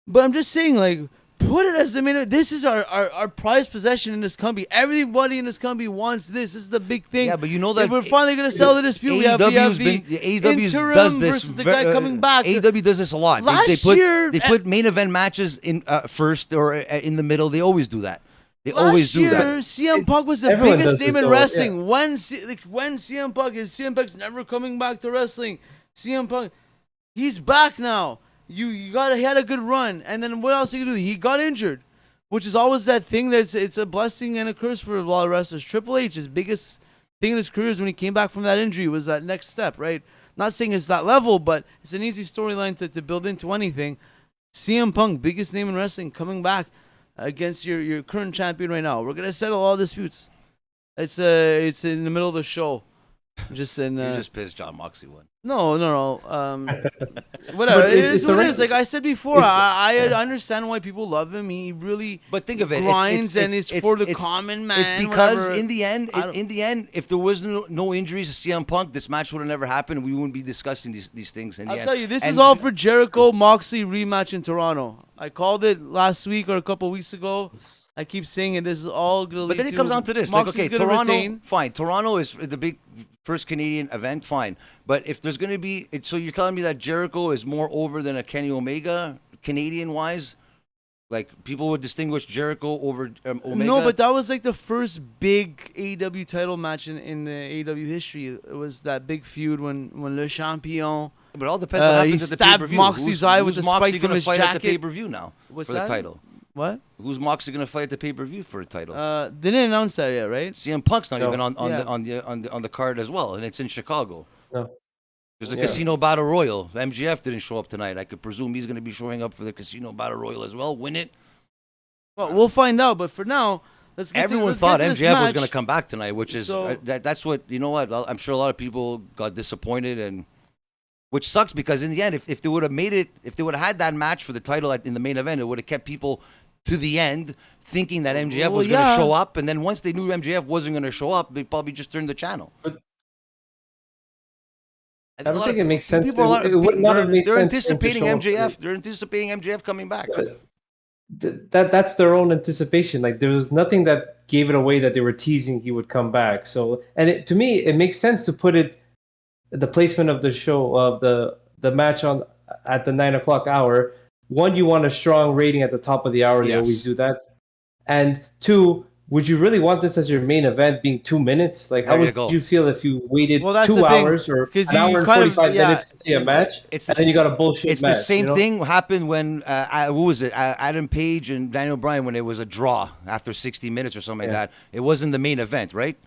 But I'm just saying, like, put it as the main. This is our prized possession in this company. Everybody in this company wants this. This is the big thing. Yeah, but you know that if we're finally going to sell the dispute. We have the interim does this versus the guy coming back. AEW does this a lot. They put main event matches in first or in the middle. They always do that. Last year, CM Punk was the biggest name in wrestling. Yeah. When CM Punk's never coming back to wrestling. CM Punk, he's back now. He had a good run, and then what else he could do? He got injured, which is always that thing it's a blessing and a curse for a lot of wrestlers. Triple H's biggest thing in his career is when he came back from that injury was that next step, right? Not saying it's that level, but it's an easy storyline to build into anything. CM Punk, biggest name in wrestling, coming back against your current champion right now. We're gonna settle all disputes. It's in the middle of the show. You're just pissed Jon Moxley won. No. Whatever. It is what it is. Like I said before, I understand why people love him. He really think of it, grinds and is for the common man. It's because in the end, if there was no injuries to CM Punk, this match would have never happened. We wouldn't be discussing these things. I'll tell you, this is all for Jericho Moxley rematch in Toronto. I called it last week or a couple weeks ago. I keep saying it. This is all going to lead to... But then it comes down to this. Moxley's Toronto, fine. Toronto is the big first Canadian event, fine. But if there's going to be... So you're telling me that Jericho is more over than a Kenny Omega, Canadian-wise? Like, people would distinguish Jericho over Omega? No, but that was like the first big AEW title match in the AEW history. It was that big feud when Le Champion... But it all depends what happens at the pay-per-view. Moxley's eye with the spike from his jacket. At the pay-per-view now for the title? What? Who's Moxley gonna fight at the pay-per-view for a title? They didn't announce that yet, right? CM Punk's not even Yeah. on the card as well, and it's in Chicago. No. There's a Casino Battle Royal. MGF didn't show up tonight. I could presume he's gonna be showing up for the Casino Battle Royal as well. Win it. Well, we'll find out. But for now, everyone let's thought get to this MGF was match. gonna come back tonight, which is that's what you know. What I'm sure a lot of people got disappointed and. Which sucks because in the end, if they would have made it, if they would have had that match for the title in the main event, it would have kept people to the end thinking that MJF was going to show up. And then once they knew MJF wasn't going to show up, they probably just turned the channel. But I don't think it makes sense. People they're anticipating MJF. They're anticipating MJF coming back. That's their own anticipation. Like there was nothing that gave it away that they were teasing he would come back. So, and to me, it makes sense to put it. The placement of the show of the match at the 9 o'clock hour. One, you want a strong rating at the top of the hour. They always do that. And two, would you really want this as your main event being 2 minutes? Like, how would you feel if you waited 2 hours or an hour and 45 minutes to see a match, and then you got a bullshit match? It's the same thing happened when, who was it? Adam Page and Daniel Bryan, when it was a draw after 60 minutes or something like that. It wasn't the main event, right?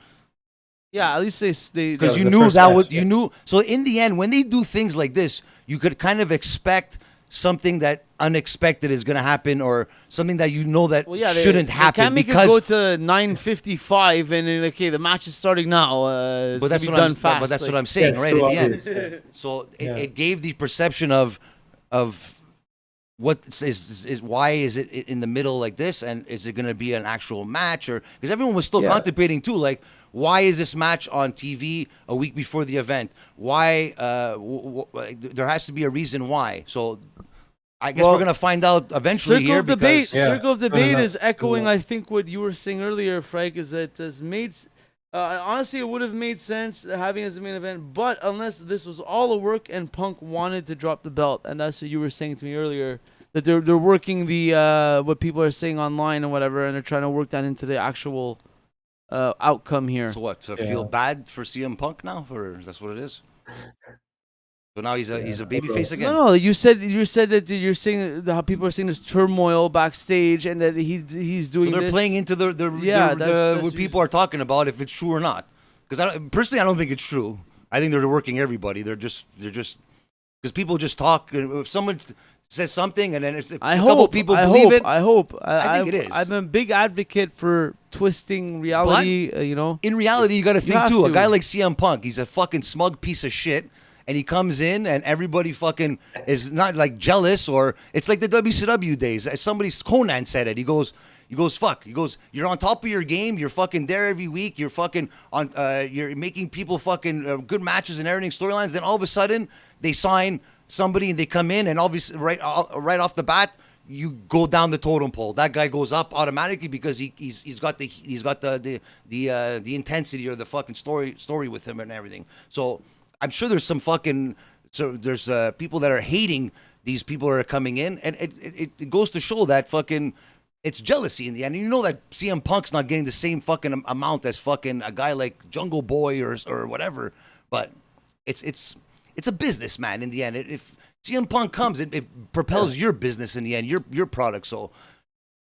Yeah, at least they because you knew that was you knew. So in the end, when they do things like this, you could kind of expect something that unexpected is going to happen, or something that you know that shouldn't happen. They can't make it go to 9:55 and then, okay, the match is starting now. But that's what I'm saying, right? In the end, so it gave the perception of what is why is it in the middle like this, and is it going to be an actual match, or because everyone was still contemplating too, like. Why is this match on TV a week before the event? Why? There has to be a reason why. So I guess we're going to find out eventually here. Circle of Debate is echoing, I think, what you were saying earlier, Frank, is that it has made... honestly, it would have made sense having it as a main event, but unless this was all a work and Punk wanted to drop the belt, and that's what you were saying to me earlier, that they're working the what people are saying online and whatever, and they're trying to work that into the actual... outcome here. So what? To feel bad for CM Punk now, or that's what it is? So now he's a babyface again. No, you said that you're saying how people are saying there's turmoil backstage and that he's doing. So they're playing into that's what people are talking about, if it's true or not. Because personally, I don't think it's true. I think they're working everybody. They're just because people just talk. If someone says something, and then if a couple people believe it. I hope. I think it is. I'm a big advocate for twisting reality. But, in reality, you got to think too. A guy like CM Punk, he's a fucking smug piece of shit, and he comes in, and everybody fucking is not like jealous, or it's like the WCW days. Conan said it. He goes, fuck. He goes, you're on top of your game. You're fucking there every week. You're fucking on. You're making people fucking good matches and everything, storylines. Then all of a sudden, they sign somebody and they come in, and obviously right off the bat, you go down the totem pole. That guy goes up automatically because he's got the intensity or the fucking story with him and everything. So I'm sure there's there's people that are hating these people that are coming in, and it goes to show that fucking it's jealousy in the end. And you know that CM Punk's not getting the same fucking amount as fucking a guy like Jungle Boy or whatever, but it's a business, man, in the end. If CM Punk comes, it propels your business in the end, your product. So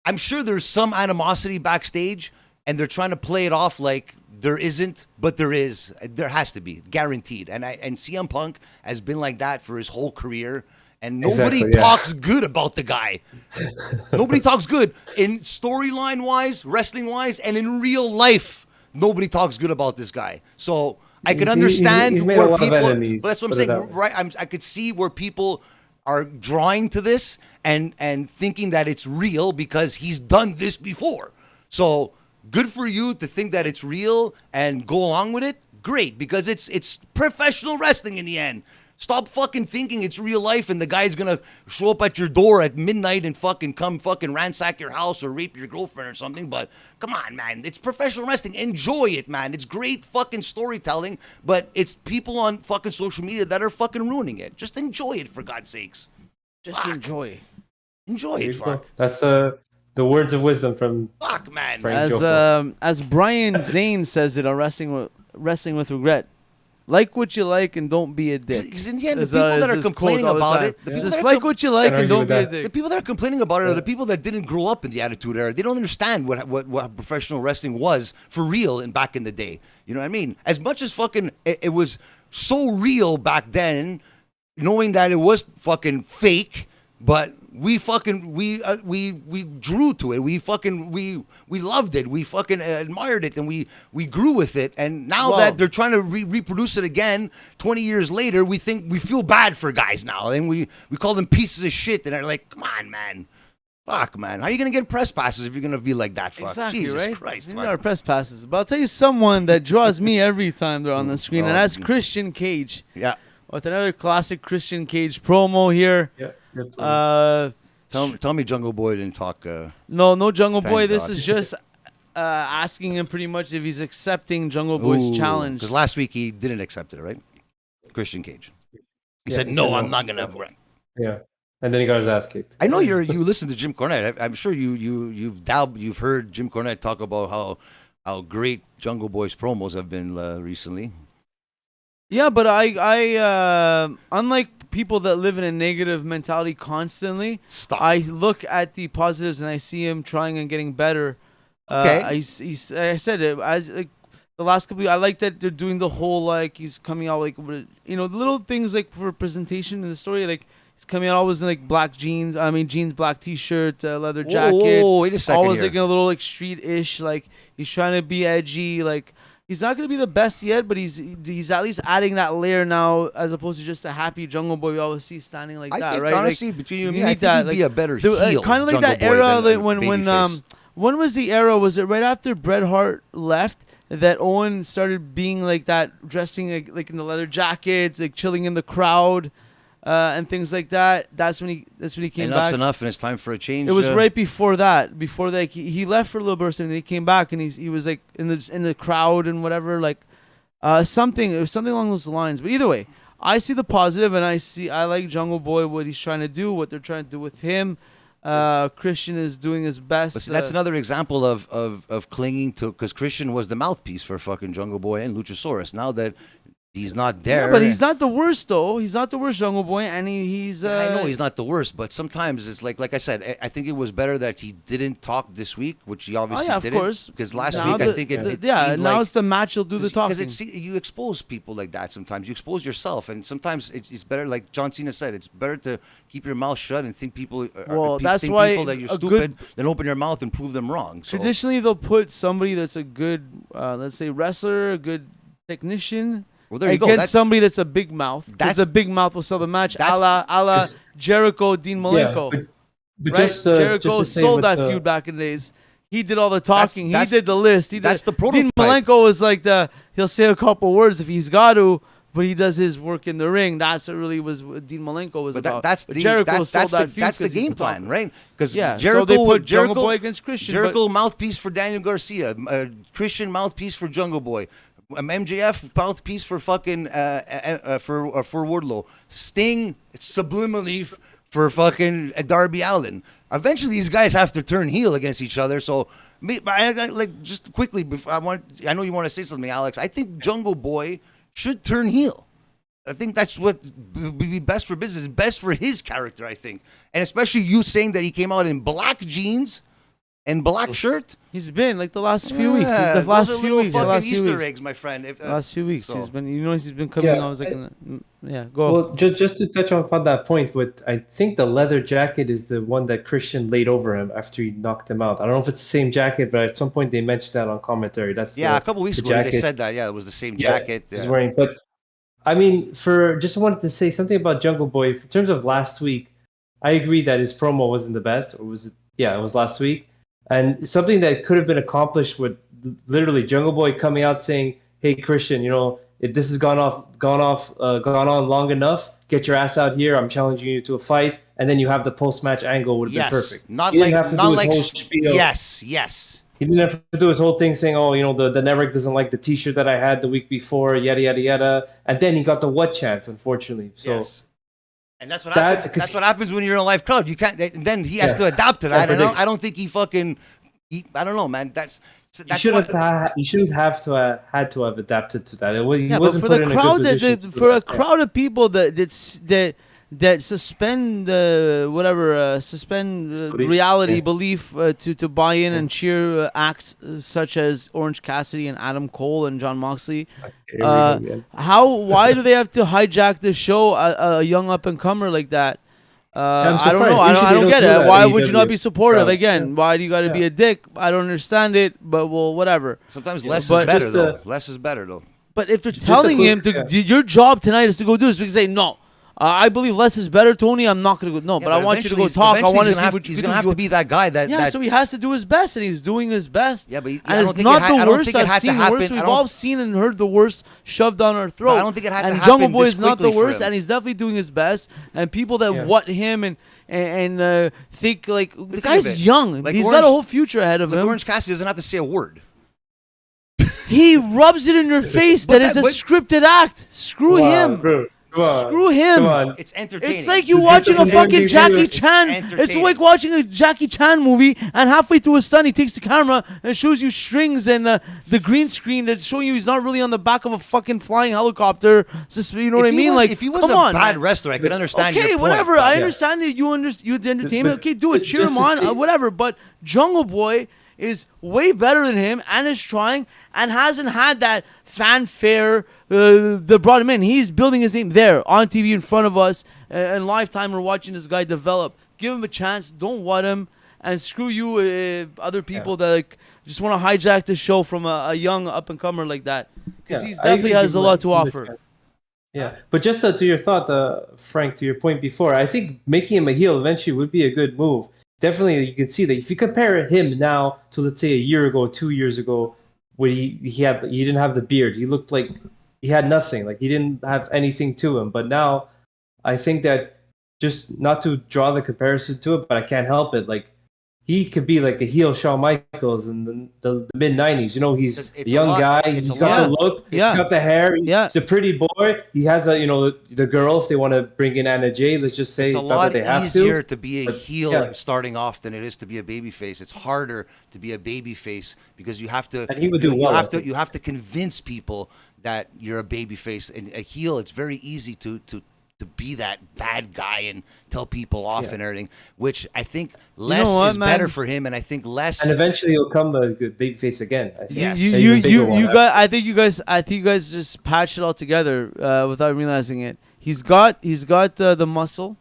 I'm sure there's some animosity backstage, and they're trying to play it off like there isn't, but there is. There has to be, guaranteed. And CM Punk has been like that for his whole career, and nobody talks good about the guy. Nobody talks good in storyline-wise, wrestling-wise, and in real life. Nobody talks good about this guy. So I could understand where people. But that's what I'm saying, right? I could see where people are drawing to this and thinking that it's real because he's done this before. So good for you to think that it's real and go along with it. Great, because it's professional wrestling in the end. Stop fucking thinking it's real life and the guy's gonna show up at your door at midnight and fucking come fucking ransack your house or rape your girlfriend or something. But come on, man. It's professional wrestling. Enjoy it, man. It's great fucking storytelling, but it's people on fucking social media that are fucking ruining it. Just enjoy it, for God's sakes. Just enjoy. Enjoy it, fuck. That's the words of wisdom from fuck, man. Frank as Brian Zane says it on Wrestling with Regret. Like what you like and don't be a dick. Because in the end, the people that are complaining about it, just like what you like and don't be a dick. The people that are complaining about it are the people that didn't grow up in the Attitude Era. They don't understand what professional wrestling was for real and back in the day. You know what I mean? As much as fucking it was so real back then, knowing that it was fucking fake, but we drew to it. We loved it. We fucking admired it, and we grew with it. And now that they're trying to reproduce it again 20 years later, we feel bad for guys now, and we call them pieces of shit. And they're like, come on, man. Fuck, man. How are you going to get press passes if you're going to be like that? Fuck. Exactly, Jesus right? Christ. These are press passes. But I'll tell you someone that draws me every time they're on the screen, and that's Christian Cage. Yeah. With another classic Christian Cage promo here. Yeah. Tell me Jungle Boy didn't talk. No Jungle Boy. This is just asking him pretty much if he's accepting Jungle Boy's challenge. Because last week he didn't accept it, right? Christian Cage. He said, no, I'm not going to. Yeah. And then he got his ass kicked. I know you listen to Jim Cornette. I'm sure you've heard Jim Cornette talk about how great Jungle Boy's promos have been recently. Yeah, but I unlike people that live in a negative mentality constantly, I look at the positives and I see him trying and getting better. Okay. I said it as like the last couple. I like that they're doing the whole like he's coming out like the little things like for presentation in the story like. He's coming out always in like black jeans. I mean jeans, black t-shirt, leather jacket. Whoa, wait a second. Always like in a little like street-ish. Like he's trying to be edgy. Like he's not gonna be the best yet, but he's at least adding that layer now, as opposed to just a happy Jungle Boy we always see standing like that, right? Honestly, like, between you and me, I think he'd be a better heel. Kind of like that era like when was the era? Was it right after Bret Hart left? That Owen started being like that, dressing like in the leather jackets, like chilling in the crowd. And things like that. That's when he came back. Enough's enough, and it's time for a change. It was right before that. Before that, he left for a little bit, and then he came back, and he was like in the crowd and whatever, like something. It was something along those lines. But either way, I see the positive, and I like Jungle Boy, what he's trying to do, what they're trying to do with him. Christian is doing his best. But that's another example of clinging to, because Christian was the mouthpiece for fucking Jungle Boy and Luchasaurus. Now that he's not there. Yeah, but he's not the worst, though. He's not the worst Jungle Boy, and he's... I know he's not the worst, but sometimes it's like I said, I think it was better that he didn't talk this week, which he obviously didn't. Of course. Because last week, I think it now like, it's the match he'll do the talking. Because you expose people like that sometimes. You expose yourself, and sometimes it's better, like John Cena said, it's better to keep your mouth shut and think people that's why people that you're stupid than open your mouth and prove them wrong. So. Traditionally, they'll put somebody that's a good, let's say, wrestler, a good technician... Well, there you go. Against somebody that's a big mouth. Because a big mouth will sell the match. A la Jericho, Dean Malenko. Yeah, but right? Jericho sold that feud back in the days. He did all the talking. He did the list. That's the prototype. Dean Malenko was like he'll say a couple words if he's got to, but he does his work in the ring. That's what really was what Dean Malenko was about. That's the game plan, right? Because Jericho, so they put Jungle Boy against Christian. Jericho mouthpiece for Daniel Garcia. Christian mouthpiece for Jungle Boy. MJF mouthpiece for fucking for Wardlow. Sting subliminally for fucking Darby Allin. Eventually, these guys have to turn heel against each other. So, just quickly, I know you want to say something, Alex. I think Jungle Boy should turn heel. I think that's what would be best for business, best for his character. I think, and especially you saying that he came out in black jeans and black shirt. He's been like the last few weeks. The last few weeks. Easter eggs, my friend. Last few weeks, he's been coming. I was like, go. Well, just to touch upon that point, I think the leather jacket is the one that Christian laid over him after he knocked him out. I don't know if it's the same jacket, but at some point they mentioned that on commentary. That's a couple weeks ago they said that. Yeah, it was the same jacket he's wearing. But I mean, just wanted to say something about Jungle Boy in terms of last week. I agree that his promo wasn't the best, or was it? Yeah, it was last week. And something that could have been accomplished with literally Jungle Boy coming out saying, "Hey Christian, this has gone on long enough. Get your ass out here. I'm challenging you to a fight." And then you have the post-match angle would have been perfect. He didn't have to do his whole spiel. Yes. He didn't have to do his whole thing saying, "Oh, the network doesn't like the T-shirt that I had the week before, yada yada yada." And then he got the what chance, unfortunately. So. Yes. And that's what happens. That's what happens when you're in a live crowd. You can't. Then he has to adapt to that. And I don't think he fucking. I don't know, man. You shouldn't have to had to have adapted to that. He Yeah, but wasn't for put the in a crowd good position for a crowd of people that suspend reality belief to buy in and cheer acts such as Orange Cassidy and Adam Cole and Jon Moxley. Why do they have to hijack the show, a young up and comer like that? I don't know. I don't get it. Why would you not be supportive? Again, why do you got to be a dick? I don't understand it, but well, whatever. Sometimes less is better, though. Less is better, though. But if they're telling him your job tonight is to go do this, we can say no. I believe less is better, Tony. I'm not going to go. No, but I want you to go talk. I want to see what you can do. He's going to have to be that guy that. So he has to do his best, and he's doing his best. Yeah, but and it's not the worst I've seen. The worst we've all seen and heard the worst shoved down our throat. I don't think it had to happen. And Jungle Boy is not the worst, and he's definitely doing his best. And people that what him and think like the guy's young. He's got a whole future ahead of him. Orange Cassidy doesn't have to say a word. He rubs it in your face that it's a scripted act. Screw him. Bro. Screw him. It's entertaining. It's like you watching a fucking Jackie Chan. It's like watching a Jackie Chan movie, and halfway through a stunt, he takes the camera and shows you strings and the green screen that's showing you he's not really on the back of a fucking flying helicopter. You know what I mean? Like, if he was a bad wrestler, I could understand. Okay, your whatever. point, I understand it. You the entertainment. Okay, do it. Cheer him on. Whatever. But Jungle Boy is way better than him and is trying and hasn't had that fanfare that brought him in. He's building his name there on TV in front of us, and lifetime we're watching this guy develop. Give him a chance. Don't want him, and screw you other people that like just want to hijack the show from a young up and comer like that, because he definitely has a lot to offer. Yeah, but just to your thought, Frank, to your point before, I think making him a heel eventually would be a good move. Definitely, you can see that if you compare him now to, let's say, a year ago, 2 years ago, when he didn't have the beard, he looked like he had nothing, like he didn't have anything to him. But now, I think that, just not to draw the comparison to it, but I can't help it. Like, he could be like a heel Shawn Michaels in the mid '90s. You know, he's a young guy. He's got the look. He's got the hair. He's a pretty boy. He has the girl. If they want to bring in Anna Jay, let's just say it's a lot easier to be a heel starting off than it is to be a babyface. It's harder to be a babyface because you have to. And he would do well. You have to convince people that you're a babyface. And a heel, it's very easy to be that bad guy and tell people off and everything, which I think less is better for him, and I think less. And eventually he'll come a good babyface again. I think. Yes. You guys. I think you guys just patched it all together without realizing it. He's got the muscle,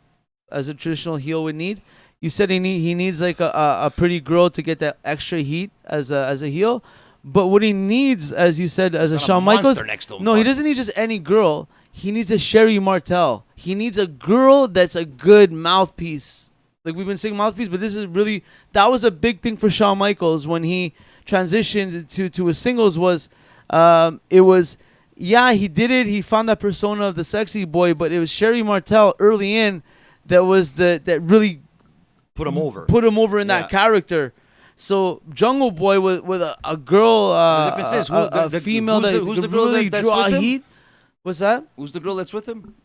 as a traditional heel would need. You said he needs like a pretty girl to get that extra heat as a heel. But what he needs, as you said, as a Shawn Michaels, he doesn't need just any girl. He needs a Sherry Martel. He needs a girl that's a good mouthpiece. Like we've been saying mouthpiece, but that was a big thing for Shawn Michaels when he transitioned to his singles he did it. He found that persona of the sexy boy, but it was Sherry Martel early in that really put him over. Put him over in that character. So Jungle Boy with a girl, the difference is a female who's the girl really that's draw heat. What's that? Who's the girl that's with him?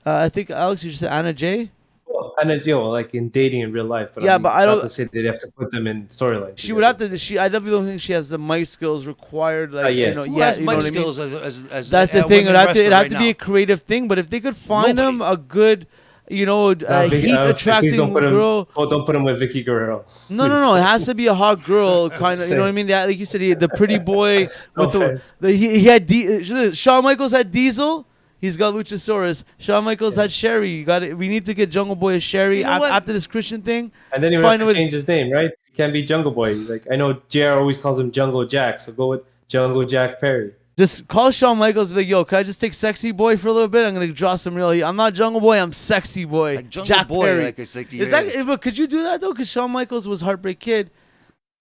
I think Alex, you just said Anna Jay. Well, Anna Jay, like in dating in real life. But but I don't. Not to say they'd have to put them in storyline. She would have to. I definitely don't think she has the mic skills required. Like who has mic skills? As that's the thing. It'd have to be a creative thing. But if they could find him a good. Heat attracting girl. Don't put him with Vicky Guerrero. No. It has to be a hot girl, kind of. You know what I mean? Like you said, the pretty boy with he had Shawn Michaels had Diesel. He's got Luchasaurus. Shawn Michaels had Sherry. We need to get Jungle Boy a Sherry after this Christian thing. And then he would have to change his name, right? He can't be Jungle Boy. Like I know JR always calls him Jungle Jack, so go with Jungle Jack Perry. Just call Shawn Michaels and be like, yo, can I just take Sexy Boy for a little bit? I'm going to draw some real heat. I'm not Jungle Boy, I'm Sexy Boy. Like Jungle Jack Boy, Perry. But could you do that, though? Because Shawn Michaels was Heartbreak Kid.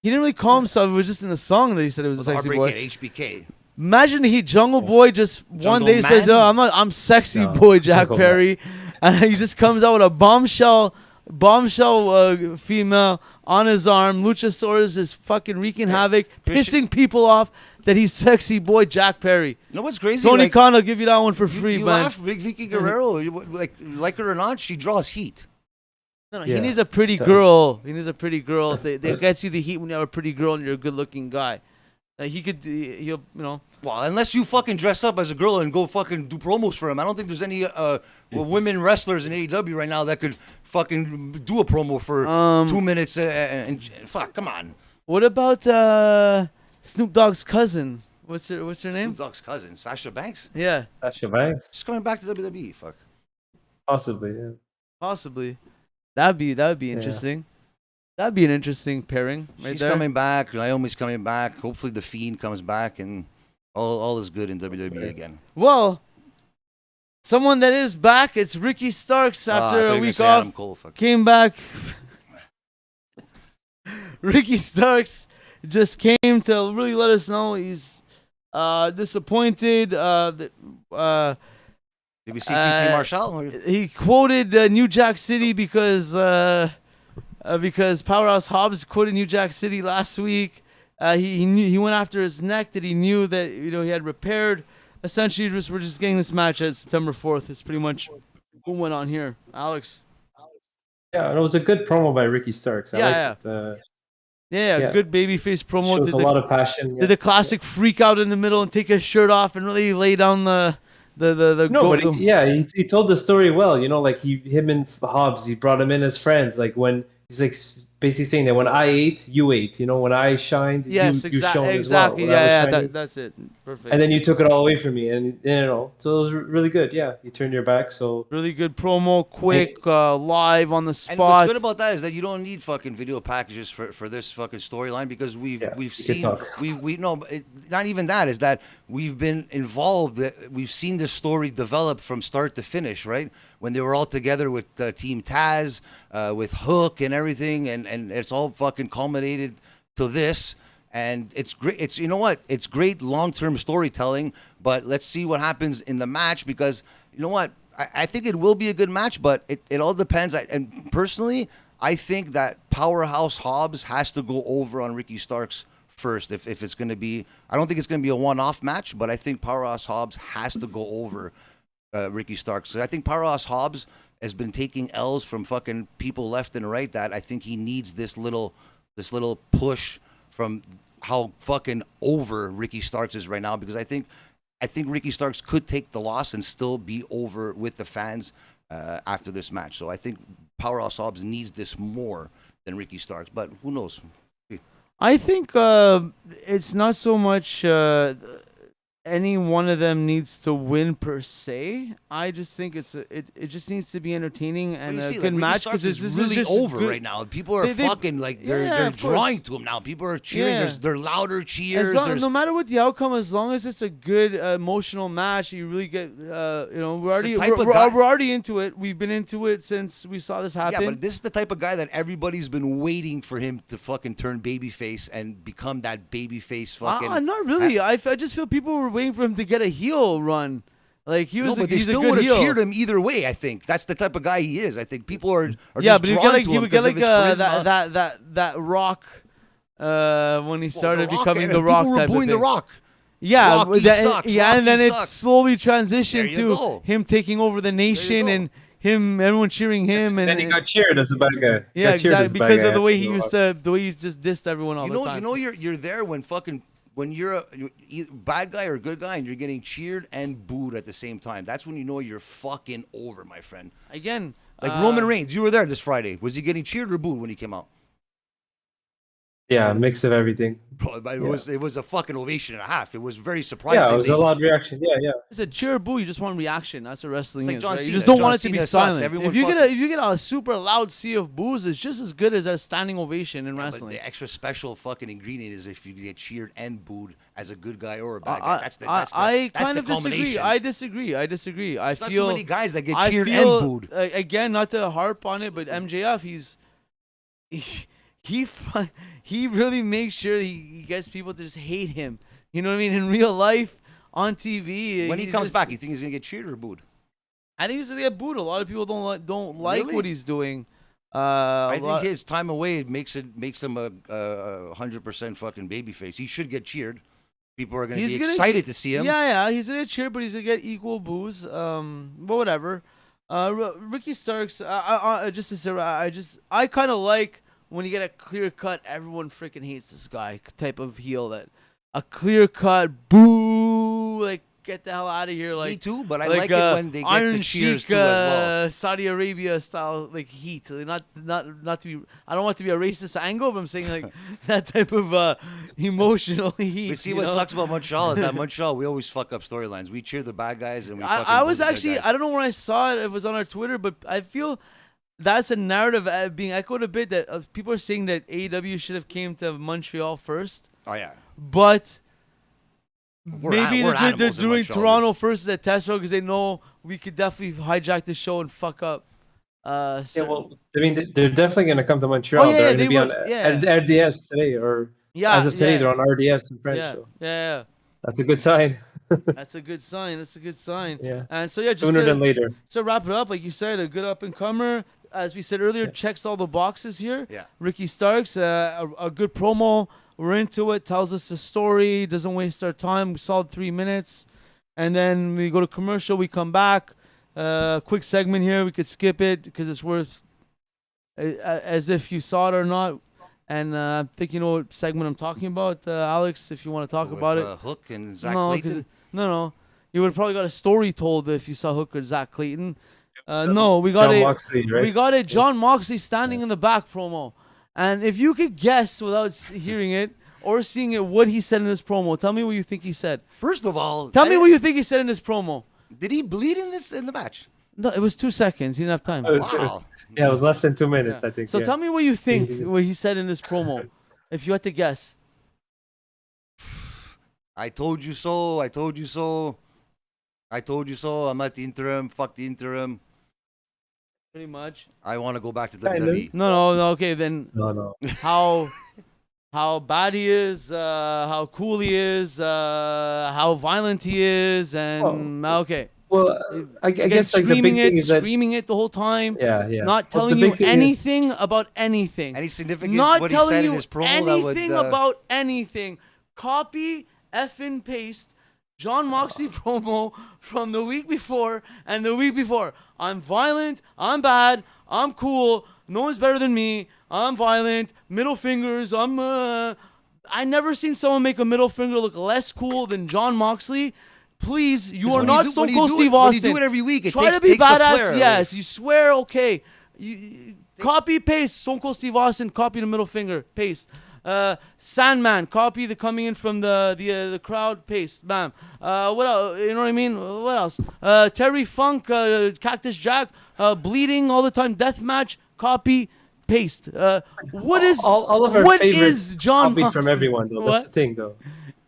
He didn't really call himself. It was just in the song that he said it was a Sexy Boy. Heartbreak Kid, HBK. Imagine he Jungle Boy just one day says, "Oh, I'm Sexy Boy Jack Perry," and he just comes out with a bombshell female on his arm. Luchasaurus is fucking wreaking havoc, pissing people off that he's Sexy Boy Jack Perry. You know what's crazy? Tony Khan will give you that one for free, you man. Laugh, Vicky Guerrero, like her or not, she draws heat. No, he needs a pretty girl. He needs a pretty girl that gets you the heat when you have a pretty girl and you're a good-looking guy. He could, he'll, Well, unless you fucking dress up as a girl and go fucking do promos for him, I don't think there's any women wrestlers in AEW right now that could fucking do a promo for 2 minutes. And fuck, come on. What about Snoop Dogg's cousin? What's her name? Snoop Dogg's cousin, Sasha Banks. Yeah. Sasha Banks. She's coming back to WWE. Fuck. Possibly, yeah. Possibly. That'd be interesting. Yeah. That'd be an interesting pairing. She's coming back. Naomi's coming back. Hopefully the Fiend comes back and all is good in WWE again. Well, someone that is back, it's Ricky Starks after a week off. Came back. Ricky Starks just came to really let us know he's disappointed. Did we see TT Marshall? He quoted New Jack City because Powerhouse Hobbs quoted New Jack City last week. He went after his neck that he knew that he had repaired. Essentially, we're just getting this match at September 4th. It's pretty much what went on here, Alex. Yeah, and it was a good promo by Ricky Starks. Yeah. Good babyface promo. Shows a lot of passion. Did the classic freak out in the middle and take his shirt off and really lay down the he told the story well. Like him and Hobbs, he brought him in as friends. Like when he's like basically saying that when I ate, you ate. When I shined, you shone as well. Exactly. That's it. Perfect. And then you took it all away from me, and so it was really good. Yeah, you turned your back. So really good promo, quick, live on the spot. And what's good about that is that you don't need fucking video packages for this fucking storyline because we've seen not even that is that we've been involved. We've seen this story develop from start to finish, right? When they were all together with Team Taz, with Hook and everything, and it's all fucking culminated to this. And it's great. It's it's great long-term storytelling. But let's see what happens in the match because I think it will be a good match. But it all depends. And personally, I think that Powerhouse Hobbs has to go over on Ricky Starks first. If it's going to be, I don't think it's going to be a one-off match. But I think Powerhouse Hobbs has to go over Ricky Starks. So I think Powerhouse Hobbs has been taking L's from fucking people left and right that I think he needs this little push from how fucking over Ricky Starks is right now because I think Ricky Starks could take the loss and still be over with the fans after this match. So I think Powerhouse Hobbs needs this more than Ricky Starks, but who knows? I think it's not so much any one of them needs to win per se. I just think it just needs to be entertaining and a good match because this is really just over right now. People are fucking like they're drawing to him now. People are cheering. Yeah. They're louder cheers. No matter what the outcome, as long as it's a good emotional match, you really get. We're already into it. We've been into it since we saw this happen. Yeah, but this is the type of guy that everybody's been waiting for him to fucking turn babyface and become that babyface fucking. Not really. I just feel people were waiting for him to get a heel run. Like he was, but they still would have cheered him either way. I think that's the type of guy he is. I think people are just drawn to him because of his charisma. that Rock when he started becoming the Rock. People were booing the Rock. Yeah, Rocky sucks. And then sucks. it slowly transitioned to him taking over the nation and everyone cheering him. And then he got cheered as a bad guy. Yeah, exactly because of the way he just dissed everyone all the time. You're there when you're a bad guy or a good guy and you're getting cheered and booed at the same time. That's when you know you're fucking over, my friend. Again, like Roman Reigns, you were there this Friday. Was he getting cheered or booed when he came out? Yeah, a mix of everything. Bro, it was a fucking ovation and a half. It was very surprising. Yeah, it was a loud reaction. Yeah. It's a cheer or boo. You just want reaction. That's what wrestling is. John right? Cena. You just don't John want it to Cena be silent. If you get a super loud sea of boos, it's just as good as a standing ovation in wrestling. But the extra special fucking ingredient is if you get cheered and booed as a good guy or a bad guy. I kind of disagree. I disagree. I feel not too many guys that get cheered and booed. Again, not to harp on it, but MJF, he really makes sure he gets people to just hate him. You know what I mean? In real life, on TV. When he comes back, you think he's gonna get cheered or booed? I think he's gonna get booed. A lot of people don't like really? what he's doing. I think his time away makes him a 100% fucking babyface. He should get cheered. People are gonna be excited to see him. Yeah, he's gonna cheer, but he's gonna get equal boos. But whatever. Ricky Starks. Just to say, I kind of like when you get a clear cut, everyone freaking hates this guy type of heel that a clear-cut boo, like get the hell out of here, like Me too, but I like it when they get Iron the cheers Sheik, too as well. Saudi Arabia style, like heat. Not to be. I don't want to be a racist angle, but I'm saying like that type of emotional heat. We see what sucks about Montreal is that Montreal, we always fuck up storylines. We cheer the bad guys and we fucking I boo was the good actually, guys. I don't know where I saw it. It was on our Twitter, but I feel that's a narrative being echoed a bit that people are saying that AEW should have came to Montreal first, Oh yeah. but maybe we're they're animals in doing Montreal, Toronto first as a test run because they know we could definitely hijack the show and fuck up. Yeah, well, I mean, they're definitely going to come to Montreal. Oh, yeah, They're they going to will, be yeah. on RDS today, or as of today, they're on RDS in French. Yeah, So yeah. that's a good sign. That's a good sign. That's a good sign. Yeah. And so, yeah, just Sooner than later. So wrap it up, like you said, a good up-and-comer. As we said earlier, checks all the boxes here. Yeah. Ricky Starks, a good promo. We're into it. Tells us the story. Doesn't waste our time. Solid 3 minutes. And then we go to commercial. We come back. Quick segment here. We could skip it because it's worth as if you saw it or not. And I think you know what segment I'm talking about, Alex, if you want to talk about it. Hook and Zach No, Clayton. no. You would have probably got a story told if you saw Hook or Zach Clayton. No, we got Jon a Moxley, right? we got a Jon Moxley standing in the back promo, and if you could guess without hearing it or seeing it, what he said in this promo, tell me what you think he said. First of all, Tell me what you think he said in this promo. Did he bleed in the match? No, it was 2 seconds. He didn't have time. Wow. Yeah, it was less than 2 minutes, Yeah. I think. So yeah. tell me what you think what he said in this promo, if you had to guess. I told you so. I told you so. I told you so. I'm at the interim. Fuck the interim. Pretty much. I want to go back to Kind of. WWE. No. Okay, then No. how bad he is, how cool he is, how violent he is, and okay. Well, I Again, guess like the big thing is that screaming it the whole time. yeah. Not Well, telling the you big thing is- anything about anything. Any significant Not what he telling said you in his promo that would, anything about anything. Copy, effing paste. Jon Moxley promo from the week before and the week before. I'm violent. I'm bad. I'm cool. No one's better than me. I'm violent. Middle fingers. I never seen someone make a middle finger look less cool than Jon Moxley. Please, you are not Stone Cold Steve Austin. When you do it every week, Try to be badass. Yes, you swear. Okay, you copy paste. Stone Cold Steve Austin. Copy the middle finger. Paste. Sandman. Copy the coming in from the crowd. Paste. Bam. What else? You know what I mean? What else? Terry Funk. Cactus Jack. Bleeding all the time. Death match. Copy. Paste. What is all of our what favorites is Jon copied Moxley? from everyone though? What? That's the thing though.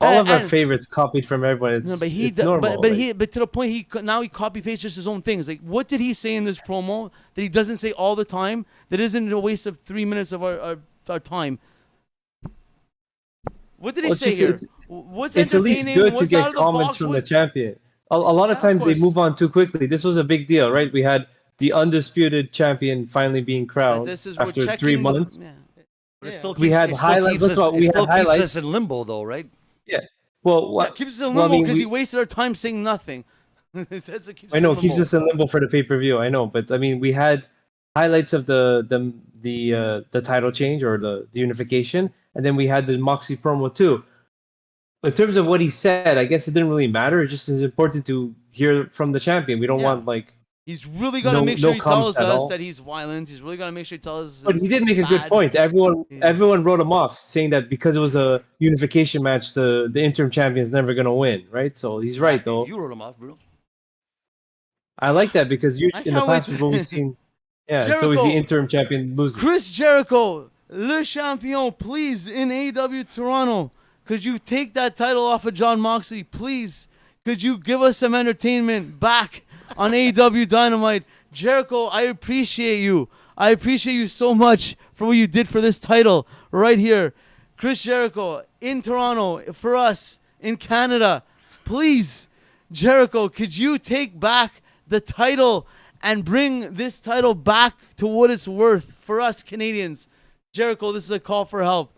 All of our and- favorites copied from everyone. It's, No, but it's normal. but to the point he copy pastes just his own things. Like, what did he say in this promo that he doesn't say all the time? That isn't a waste of 3 minutes of our time. What did he say here? What's it's at least entertaining? good to What's out get of the comments box? from the champion. A lot of Yeah, times of they course. move on too quickly. This was a big deal, right? We had the undisputed champion finally being crowned This is we're after checking 3 the- months. yeah. But it Yeah. still keeps, We had it still highlights- keeps that's us, what we it had still keeps highlights. us in limbo, though, right? Yeah. Well, Yeah, what keeps us in well, I limbo mean, because we- he wasted our time saying nothing. That's what keeps I know us in keeps limbo. us in limbo for the pay-per-view. I know, but I mean, we had highlights of the title change or the unification, and then we had the Moxie promo too. In terms of what he said, I guess it didn't really matter. It just is important to hear from the champion. We don't Yeah. want like. He's really got to No- make sure no he tells comments at us all. that he's violent. He's really got to make sure he tells us. But he he's did make a good bad. point. Everyone Yeah. everyone wrote him off, saying that because it was a unification match, the interim champion is never gonna win, right? So he's right though. You wrote him off, bro. I like that because I usually in the can't wait past to- we've always seen, yeah, it's always the Jericho. interim champion losing. Chris Jericho, Le Champion, please, in AEW Toronto, could you take that title off of Jon Moxley? Please, could you give us some entertainment back on AEW Dynamite? Jericho, I appreciate you. I appreciate you so much for what you did for this title right here. Chris Jericho, in Toronto, for us, in Canada, please, Jericho, could you take back the title and bring this title back to what it's worth for us Canadians? Jericho, this is a call for help.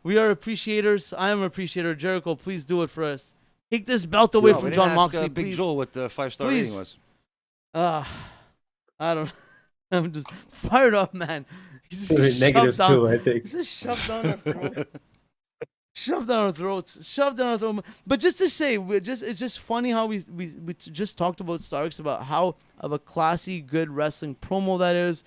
We are appreciators. I am an appreciator. Jericho, please do it for us. Take this belt away No, we from didn't Jon ask, Moxley, Big please. Joe what the 5-star Please. rating was. I don't. I'm just fired up, man. He's just Negative shoved down. too, I think. He's just shoved down our throat. Shoved down our throats. Shoved down our throat. But just to say, it's just funny how we just talked about Starks, about how of a classy, good wrestling promo that is.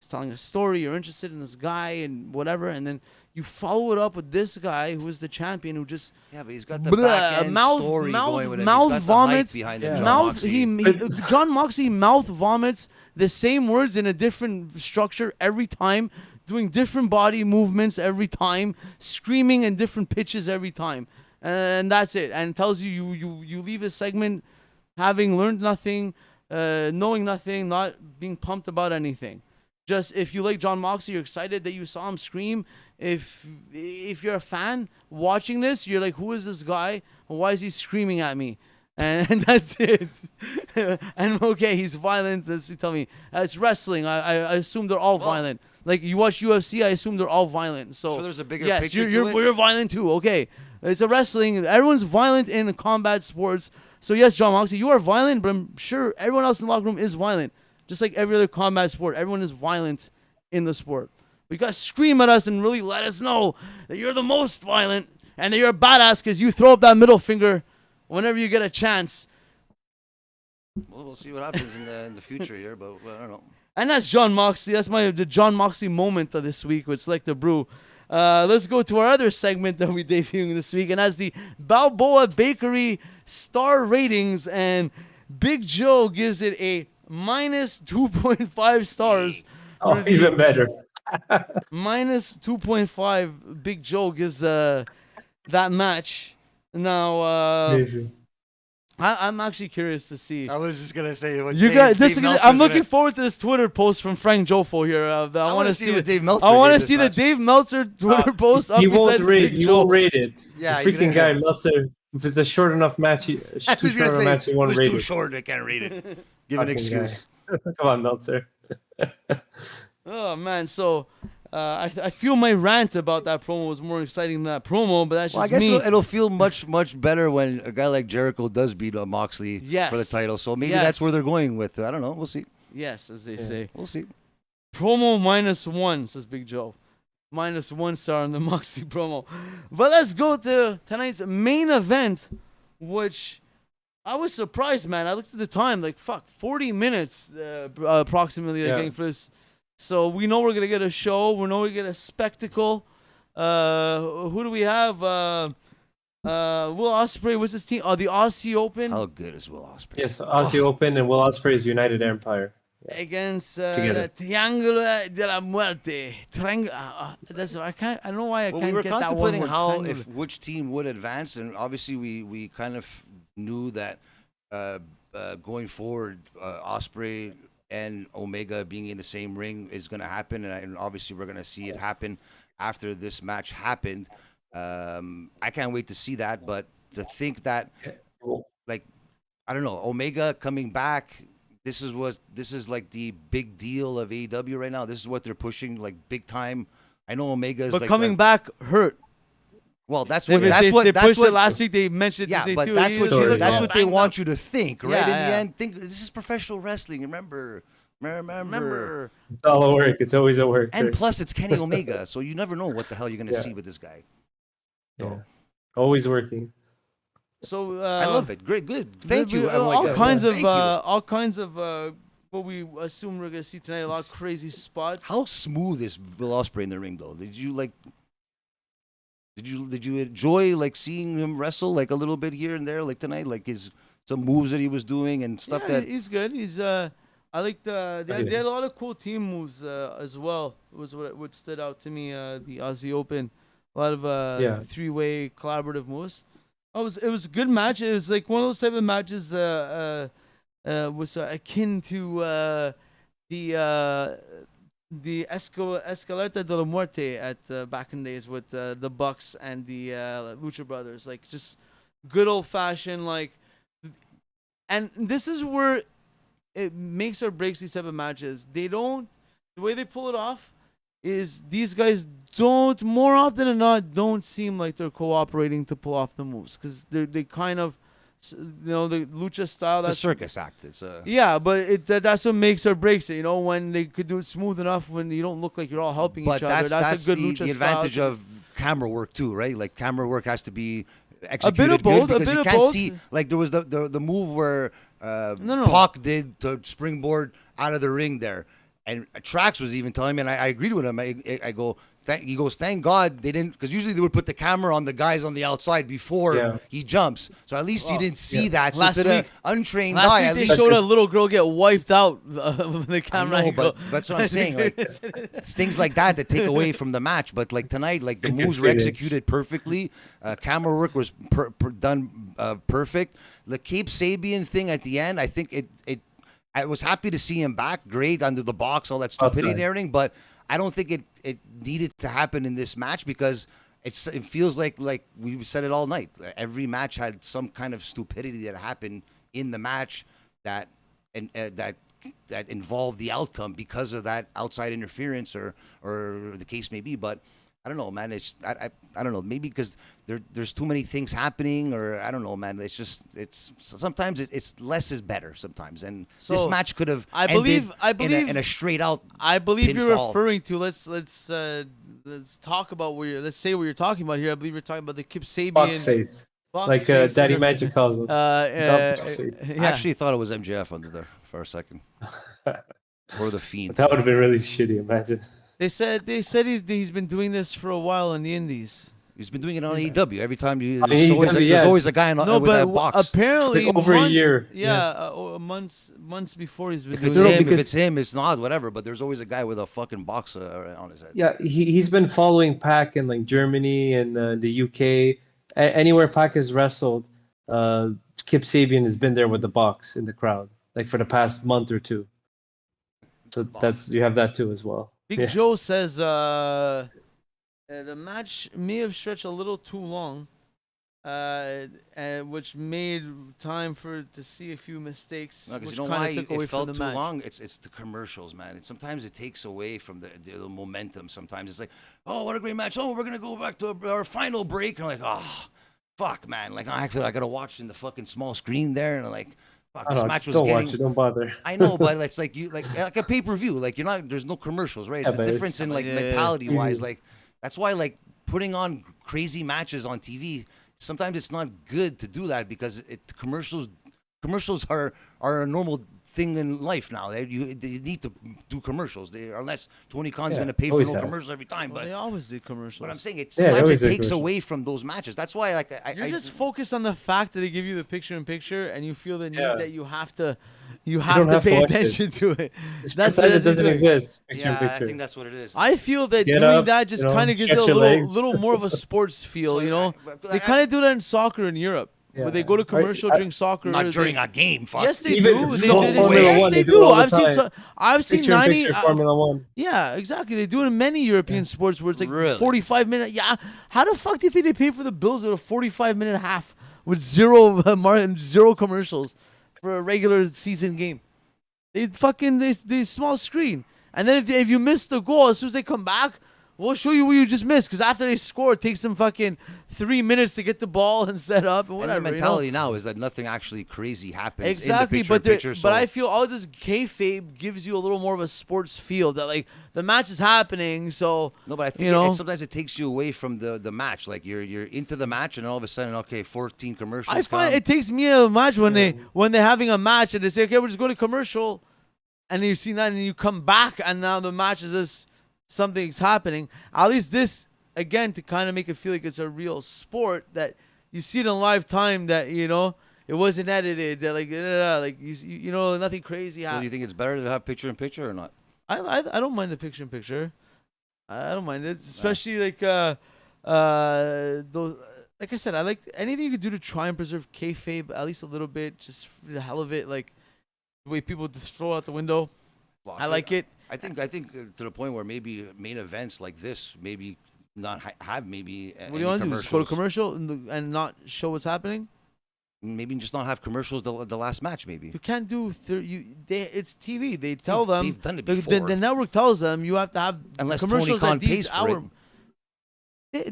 He's telling a story. You're interested in this guy and whatever, and then you follow it up with this guy who is the champion, who just but he's got the back end story going with him. Mouth He's got vomits. the hype behind him, Jon Mouth. Moxley. Jon Moxley mouth vomits the same words in a different structure every time, doing different body movements every time, screaming in different pitches every time, and that's it. And tells you leave a segment having learned nothing, knowing nothing, not being pumped about anything. Just if you like Jon Moxley, you're excited that you saw him scream. If you're a fan watching this, you're like, who is this guy? Why is he screaming at me? And that's it. And okay, he's violent. You tell me it's wrestling. I assume they're all violent. Like you watch UFC, I assume they're all violent. So there's a bigger yes, picture you're violent too. Okay, it's a wrestling. Everyone's violent in combat sports. So yes, Jon Moxley, you are violent, but I'm sure everyone else in the locker room is violent. Just like every other combat sport, everyone is violent in the sport. But you gotta scream at us and really let us know that you're the most violent and that you're a badass because you throw up that middle finger whenever you get a chance. Well, we'll see what happens in the future here, but I don't know. And that's Jon Moxley. That's the Jon Moxley moment of this week with Select the Brew. Let's go to our other segment that we're debuting this week, and that's the Balboa Bakery star ratings. And Big Joe gives it a minus 2.5 stars. Oh, even better. Minus 2.5. Big Joe gives that match. Now, I'm actually curious to see. I was just gonna say, you guys. I'm looking forward to this Twitter post from Frank Jofo here. I want to see what Dave Meltzer. I want to see the Dave Meltzer Twitter post. He won't rate. He won't rate it. Yeah, the freaking guy Meltzer. If it's a short enough match, he won't rate it. Too short. I can't rate it. Give an excuse. Come on, Meltzer. Oh man, so I feel my rant about that promo was more exciting than that promo, but that's just me. I guess it'll feel much better when a guy like Jericho does beat Moxley for the title. So maybe that's where they're going with. I don't know. We'll see. Yes, as they say. We'll see. Promo -1, says Big Joe. -1 star on the Moxley promo. But let's go to tonight's main event, which I was surprised, man. I looked at the time, like, 40 minutes approximately they're getting for this. So we know we're going to get a show. We know we're going to get a spectacle. Who do we have? Will Ospreay, what's his team? The Aussie Open. How good is Will Ospreay? Yes, Aussie Open and Will Ospreay's United Empire. Against Triángulo de la Muerte. I don't know why I can't get that one. We were contemplating which team would advance, and obviously we kind of knew that going forward, Ospreay and Omega being in the same ring is going to happen, and obviously we're going to see it happen after this match happened. I can't wait to see that, but to think that, like, I don't know, Omega coming back. This is like the big deal of AEW right now. This is what they're pushing, like, big time. I know Omega is, but like, coming back hurt. Well, that's they what pushed it last week. They mentioned yeah, it but too. That's what they want you to think, right? Yeah, in the end, think this is professional wrestling. Remember. It's all a work. It's always a work. And plus, it's Kenny Omega, so you never know what the hell you're gonna see with this guy. So. Always working. So I love it. Great, good. Thank you. All kinds of what we assume we're gonna see tonight. A lot of crazy spots. How smooth is Will Ospreay in the ring, though? Did you enjoy, like, seeing him wrestle, like, a little bit here and there, like tonight, like some moves that he was doing and stuff he's good. He's I liked they had a lot of cool team moves as well. It was what stood out to me. The Aussie Open, a lot of three-way collaborative moves. It was a good match. It was like one of those type of matches was akin to the Escaleta de la Muerte at back in days with the Bucks and the Lucha Brothers. Like, just good old fashioned, like, and this is where it makes or breaks these type of matches. The way they pull it off is these guys more often than not, don't seem like they're cooperating to pull off the moves, because they kind of the lucha style. It's That's a circus act. It's a yeah, but that's what makes or breaks it. You know, when they could do it smooth enough, when you don't look like you're all helping each other. That's a good lucha the style. advantage of camera work too, right? Like camera work has to be executed of both, good a because bit you of can't both. see. Like there was the move where No. Pac did to springboard out of the ring there, and Trax was even telling me, and I agreed with him. I go. He goes, thank God they didn't, because usually they would put the camera on the guys on the outside before he jumps. So at least you didn't see that. So to the untrained eye, at least they showed a little girl get wiped out of the camera. I know, but that's what I'm saying. Like it's things like that take away from the match. But like tonight, like the moves were executed perfectly. Camera work was done perfect. The Cape Sabian thing at the end, I think I was happy to see him back. Great under the box, all that stupidity and everything, but I don't think it needed to happen in this match because it feels like we said it all night. Every match had some kind of stupidity that happened in the match that involved the outcome because of that outside interference or the case may be. But I don't know, man. I don't know. Maybe because there's too many things happening, or I don't know, man. It's sometimes it's less is better sometimes, and so this match could have ended in a straight out. I believe pinfall. You're referring to. Let's talk about let's say what you're talking about here. I believe you're talking about the Kip Sabian box face, like face Daddy Magic calls him. Box face. I actually thought it was MJF under there for a second, or the Fiend. That would have been really shitty. Imagine. They said he's been doing this for a while in the Indies. He's been doing it on AEW. Every time there's always a guy with a box. Apparently, like over a year. Months before he's been if doing it's it. If it's him, it's not, whatever. But there's always a guy with a fucking box on his head. Yeah, he's been following Pac in like Germany and the UK. Anywhere Pac has wrestled, Kip Sabian has been there with the box in the crowd, like for the past month or two. So you have that too as well. Big Joe says the match may have stretched a little too long, which made time to see a few mistakes, No, which you know kind why of took away it felt from the too match. long? It's the commercials, man. Sometimes it takes away from the momentum. Sometimes it's like, oh, what a great match. Oh, we're gonna go back to our final break, and I'm like, oh, fuck, man. Like I gotta watch in the fucking small screen there, and I'm like. This match was don't watch it. Don't bother. I know, but it's like like a pay-per-view. Like you're not. There's no commercials, right? Yeah, The difference in like mentality-wise, Mhm. like that's why like putting on crazy matches on TV. Sometimes it's not good to do that because commercials are a normal thing in life now. They need to do commercials. Unless Tony Khan's going to pay for no commercials every time. Well, but they always do commercials. But I'm saying sometimes it takes away from those matches. That's why like You're just focused on the fact that they give you the picture-in-picture, and you feel the need that you have to pay attention to it. That's it doesn't exist. Picture in I picture. think that's what it is. I feel that Get doing up, that just kind of gives it a little more of a sports feel. They kind of do that in soccer in Europe. Where they go to commercial during soccer. Not during a game. Fuck. Yes, they Even do. Formula They do. I've seen Picture in 90. picture Formula One. Yeah, exactly. They do it in many European sports where it's like Really? 45 minutes. Yeah. How the fuck do you think they pay for the bills at a 45-minute half with zero commercials for a regular season game? They small screen. And then if you miss the goal, as soon as they come back, we'll show you what you just missed. Because after they score, it takes them fucking 3 minutes to get the ball and set up and whatever. And the mentality now is that nothing actually crazy happens. Exactly, in the picture, but I feel all this kayfabe gives you a little more of a sports feel that like the match is happening. So no, but I think sometimes it takes you away from the match. Like you're into the match, and all of a sudden, 14 commercials. I find it takes me a match when they're having a match and they say, okay, we're just going to commercial, and you see that, and you come back, and now the match is just. Something's happening. At least this, again, to kind of make it feel like it's a real sport that you see it in live time. That it wasn't edited. That like nothing crazy happened. So do you think it's better to have picture in picture or not? I don't mind the picture in picture. I don't mind it, especially like those. Like I said, I like anything you could do to try and preserve kayfabe at least a little bit, just for the hell of it. Like the way people just throw out the window. Well, I like it. I think to the point where maybe main events like this maybe not have maybe. What do you want to do? Just go to commercial and not show what's happening? Maybe just not have commercials the last match. Maybe you can't do. It's TV. They tell them. They've done it before. The network tells them you have to have unless commercials Tony at Khan these pays for hours.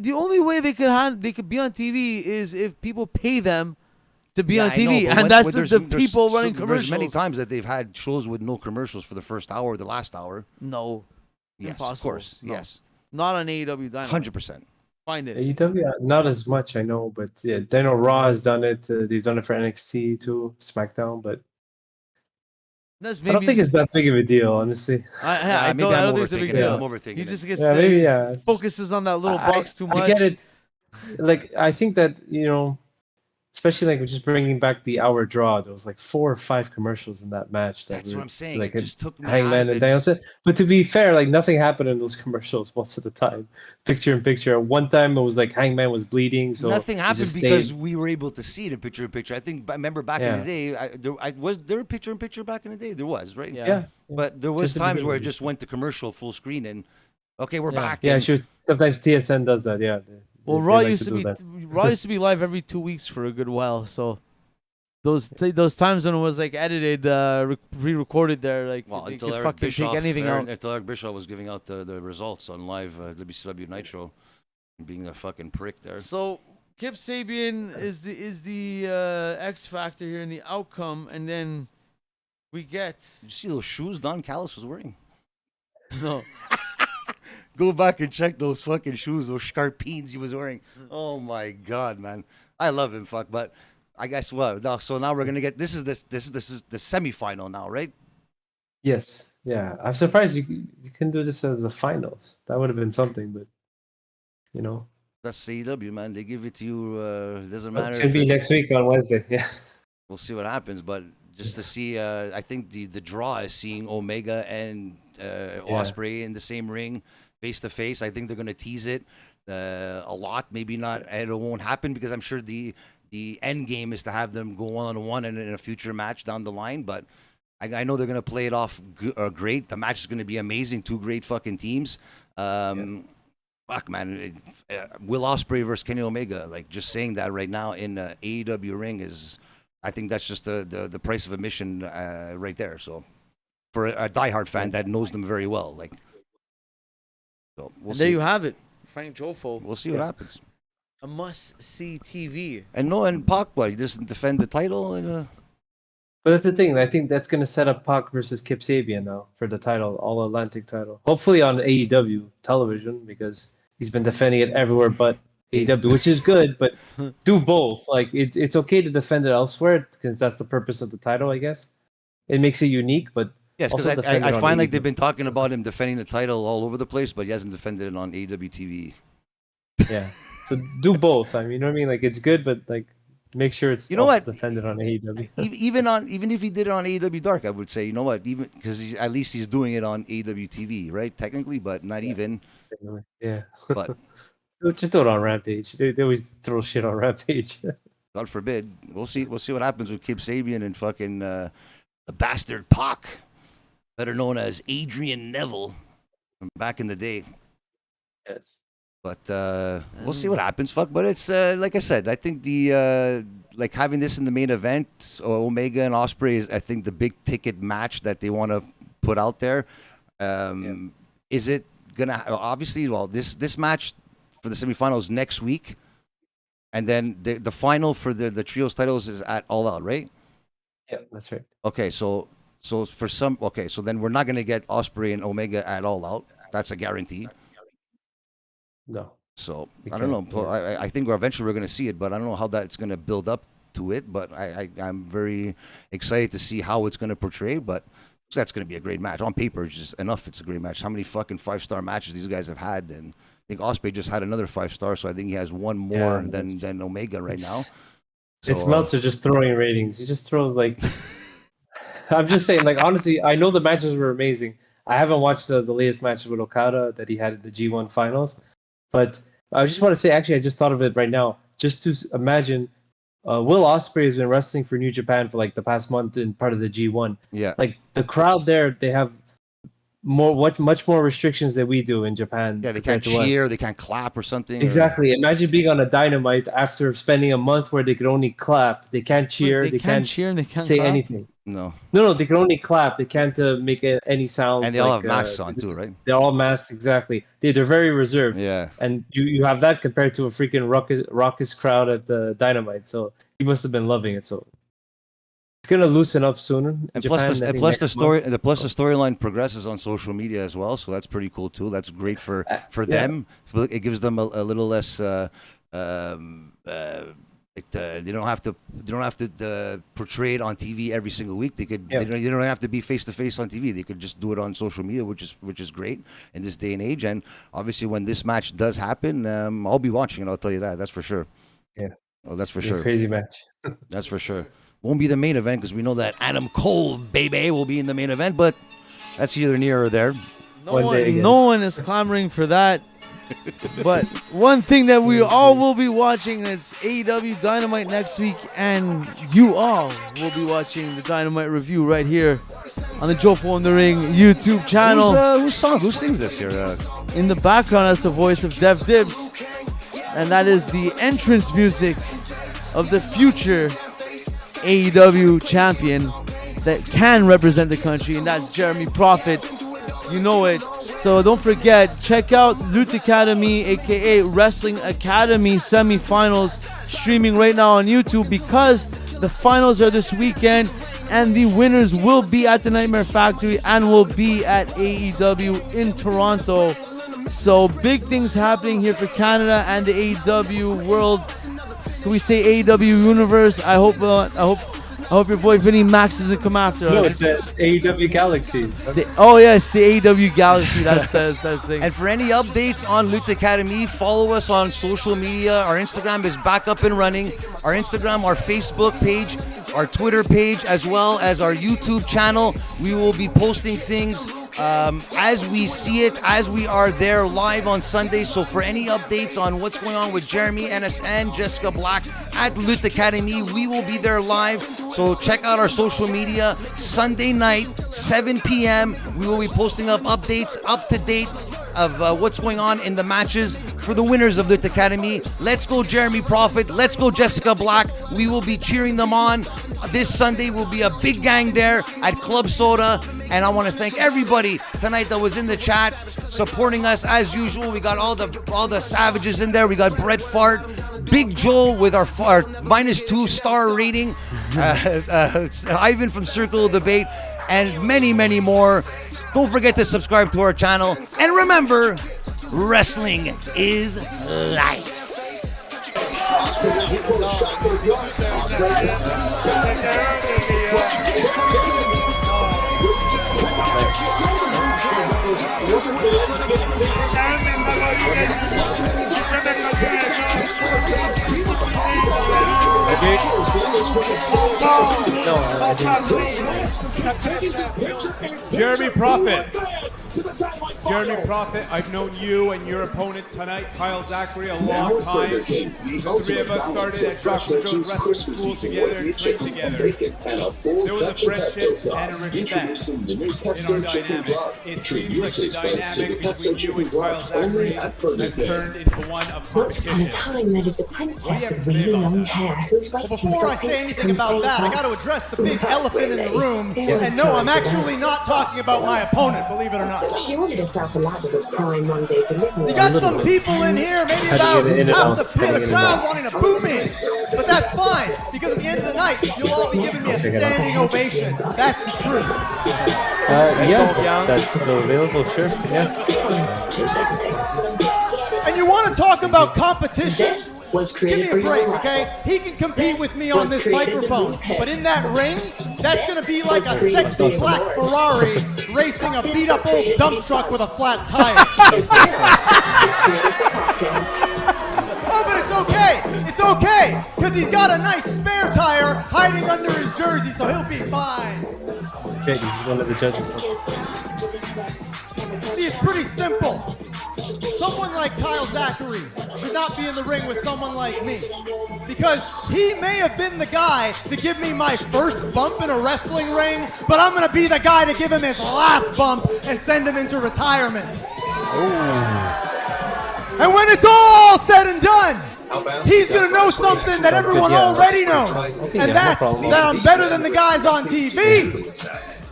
The only way they could be on TV is if people pay them to be on I know, TV, but and that's there's the people running There's commercials. many times that they've had shows with no commercials for the first hour or the last hour. No, Yes, impossible. of course. No. Yes, Not on AEW Dynamite. 100%. Find it. AEW, not as much, I know, but yeah, I know Raw has done it. They've done it for NXT too, SmackDown, but That's I don't maybe think it's just. that big of a deal, honestly. I Maybe don't I'm think it's a big overthinking it. deal. I'm overthinking He it. just gets Yeah, maybe, yeah. focuses on that little box too much. I get it. Like, I think that, especially like just bringing back the hour draw, there was like 4 or 5 commercials in that match. That's what I'm saying. Like It just took me out Hangman of and it. Danielson. But to be fair, like nothing happened in those commercials most of the time. Picture in picture. One time it was like Hangman was bleeding, so Nothing he happened just because stayed. we were able to see the picture in picture. I remember back in the day, was there a picture in picture back in the day? There was, right? Yeah. Yeah. But there was Just the times beginning, where it just- just went to commercial full screen and okay, we're Yeah. back. Yeah, and sure. Sometimes TSN does that. Yeah. Well, They Raw like used to do be that. Raw used to be live every 2 weeks for a good while. So those times when it was like edited, pre-recorded there, like Well, they until could Eric fucking Bischoff, take anything out. until Eric Bischoff was giving out the results on live WCW Nitro, and being a fucking prick there. So Kip Sabian is the X factor here in the outcome, and then we get Did you see those shoes Don Callis was wearing? no. Go back and check those fucking shoes, those scarpines he was wearing. Oh my god, man, I love him, fuck. But I guess what? No, so now we're gonna get this is the semifinal now, right? Yes. Yeah. I'm surprised you couldn't do this as the finals. That would have been something, but That's AEW, man. They give it to you. Doesn't matter. it's gonna if be it's- next week on Wednesday. Yeah. We'll see what happens, but just to see, I think the draw is seeing Omega and Ospreay in the same ring, face to face. I think they're gonna tease it a lot. Maybe not. It won't happen because I'm sure the end game is to have them go 1-on-1 and in a future match down the line. But I know they're gonna play it off great. The match is gonna be amazing. 2 great fucking teams. Fuck, man. Will Ospreay versus Kenny Omega. Like, just saying that right now in the AEW ring is, I think that's just the price of admission right there. So, for a diehard fan that knows them very well, like, so we'll And see. there you have it, Frank Jofo, We'll see what happens. a must-see TV. And Pac, what, he doesn't defend the title? But that's the thing. I think that's gonna set up Pac versus Kip Sabian now for the title, All Atlantic title. Hopefully on AEW television because he's been defending it everywhere but AEW, which is good. But do both. Like it's okay to defend it elsewhere because that's the purpose of the title, I guess. It makes it unique, but Yes, also because defend I it on find like AEW. they've been talking about him defending the title all over the place, but he hasn't defended it on AEW TV. Yeah. So do both. I mean, you know what I mean? Like it's good, but like make sure it's You know also what? defended on AEW. Even if he did it on AEW Dark, I would say, you know what? Even because at least he's doing it on AEW TV, right? Technically, but not even. Yeah. But Just throw it on Rampage. They always throw shit on Rampage. God forbid, we'll see. We'll see what happens with Kip Sabian and fucking the bastard Pac, better known as Adrian Neville, from back in the day. Yes. But we'll see what happens. Fuck. But it's like I said, I think the like having this in the main event, Omega and Ospreay is, I think, the big ticket match that they want to put out there. Is it gonna obviously? Well, this match for the semifinals next week, and then the final for the trios titles is at All Out, right? Yeah, that's right. Okay, so for some, okay, so then we're not gonna get Ospreay and Omega at All Out. That's a guarantee. No. So We I don't know. can't, Well, I think eventually we're going to see it, but I don't know how that's going to build up to it. But I'm very excited to see how it's going to portray. But that's going to be a great match on paper. It's just enough. It's a great match. How many fucking 5-star matches these guys have had? And I think Ospreay just had another 5-star, so I think he has one more than Omega right now. So, It's Meltzer just throwing ratings. He just throws like. I'm just saying, like honestly, I know the matches were amazing. I haven't watched the latest matches with Okada that he had at the G1 finals, but I just want to say, actually, I just thought of it right now. Just to imagine, Will Ospreay has been wrestling for New Japan for like the past month in part of the G1. Yeah. Like the crowd there, they have much more restrictions than we do in Japan. Yeah, they can't cheer, they can't clap or something. Exactly. Imagine being on a Dynamite after spending a month where they could only clap. They can't cheer. Wait, they can't cheer and they can't say clap? anything. No. No, they can only clap. They can't make any sounds. And they all have masks on too, right? They're all masks, exactly. They're very reserved. Yeah. And you have that compared to a freaking raucous crowd at the Dynamite. So he must have been loving it. So it's gonna loosen up soon. And plus the storyline progresses on social media as well, so that's pretty cool too. That's great for them. It gives them a little less. They don't have to portray it on TV every single week. They could. They don't have to be face to face on TV. They could just do it on social media, which is great in this day and age. And obviously, when this match does happen, I'll be watching it. I'll tell you that. That's for sure. Yeah. Oh, that's for sure. Crazy match. That's for sure. Won't be the main event because we know that Adam Cole, baby, will be in the main event, but that's either near or there. No one is clamoring for that. But one thing that we all will be watching, it's AEW Dynamite next week, and you all will be watching the Dynamite review right here on the Joe Fo in the Ring YouTube channel. Who sings this here? In the background, that's the voice of Dev Dibs, and that is the entrance music of the future AEW champion that can represent the country, and that's Jeremy Prophet. You know it. So don't forget, check out Loot Academy, aka Wrestling Academy semifinals, streaming right now on YouTube because the finals are this weekend and the winners will be at the Nightmare Factory and will be at AEW in Toronto. So big things happening here for Canada and the AEW world. Can we say AEW universe? I hope your boy Vinny Max doesn't come after us. No, it's the AEW Galaxy. It's the AEW Galaxy. That's the thing. And for any updates on Loot Academy, follow us on social media. Our Instagram is back up and running. Our Instagram, our Facebook page, our Twitter page, as well as our YouTube channel. We will be posting things as we see it, as we are there live on Sunday. So for any updates on what's going on with Jeremy Ennis and Jessica Black at Loot Academy, we will be there live. So check out our social media. Sunday night, 7 p.m. We will be posting up updates, up to date of what's going on in the matches for the winners of Loot Academy. Let's go Jeremy Prophet. Let's go Jessica Black. We will be cheering them on. This Sunday will be a big gang there at Club Soda. And I want to thank everybody tonight that was in the chat supporting us as usual. We got all the savages in there. We got Brett Fart, Big Joel with our -2 star rating, Ivan from Circle of Debate, and many, many more. Don't forget to subscribe to our channel. And remember, wrestling is life. Jeremy Prophet, I've known you and your opponent tonight, Kyle Zachary, a long time. The three of us started at Dr. Joe's Wrestling School together and trained together. There was a friendship and a respect in our dynamic. It seems like the dynamic between you and Kyle Zachary has turned into one of competition. Once upon a time, there lived a princess with really long hair who's waiting for Before I the say prince to anything come about save that, I her. got to address the big elephant in the room. There was And no, I'm time to actually dance. not talking about my opponent, believe it or not. She ordered herself a ladder with Prime one day delivery. You got some people in here, maybe about half the pit of crowd wanting to boo me. But that's fine, because at the end of the night, you'll all be giving me a standing ovation. That's the truth. Yes, that's still available, sure. Yeah. And you want to talk about competition? This was Give created me for a break, your okay? He can compete with me on was this created to microphone. move heads. But in that ring, that's going to be like a was created sexy for black yours. Ferrari racing a beat-up old dump truck with a flat tire. It's created for cocktails. Oh, but it's okay. It's okay, because he's got a nice spare tire hiding under his jersey, so he'll be fine. Okay, this is one of the judges. See, it's pretty simple. Someone like Kyle Zachary should not be in the ring with someone like me, because he may have been the guy to give me my first bump in a wrestling ring, but I'm going to be the guy to give him his last bump and send him into retirement. And when it's all said and done, he's going to know something that everyone already knows, and that's that I'm better than the guys on TV.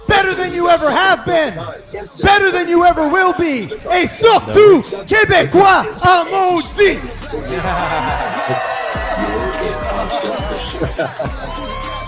Better than you ever have been. Better than you ever will be. Et surtout, Québécois en maudit. Josh.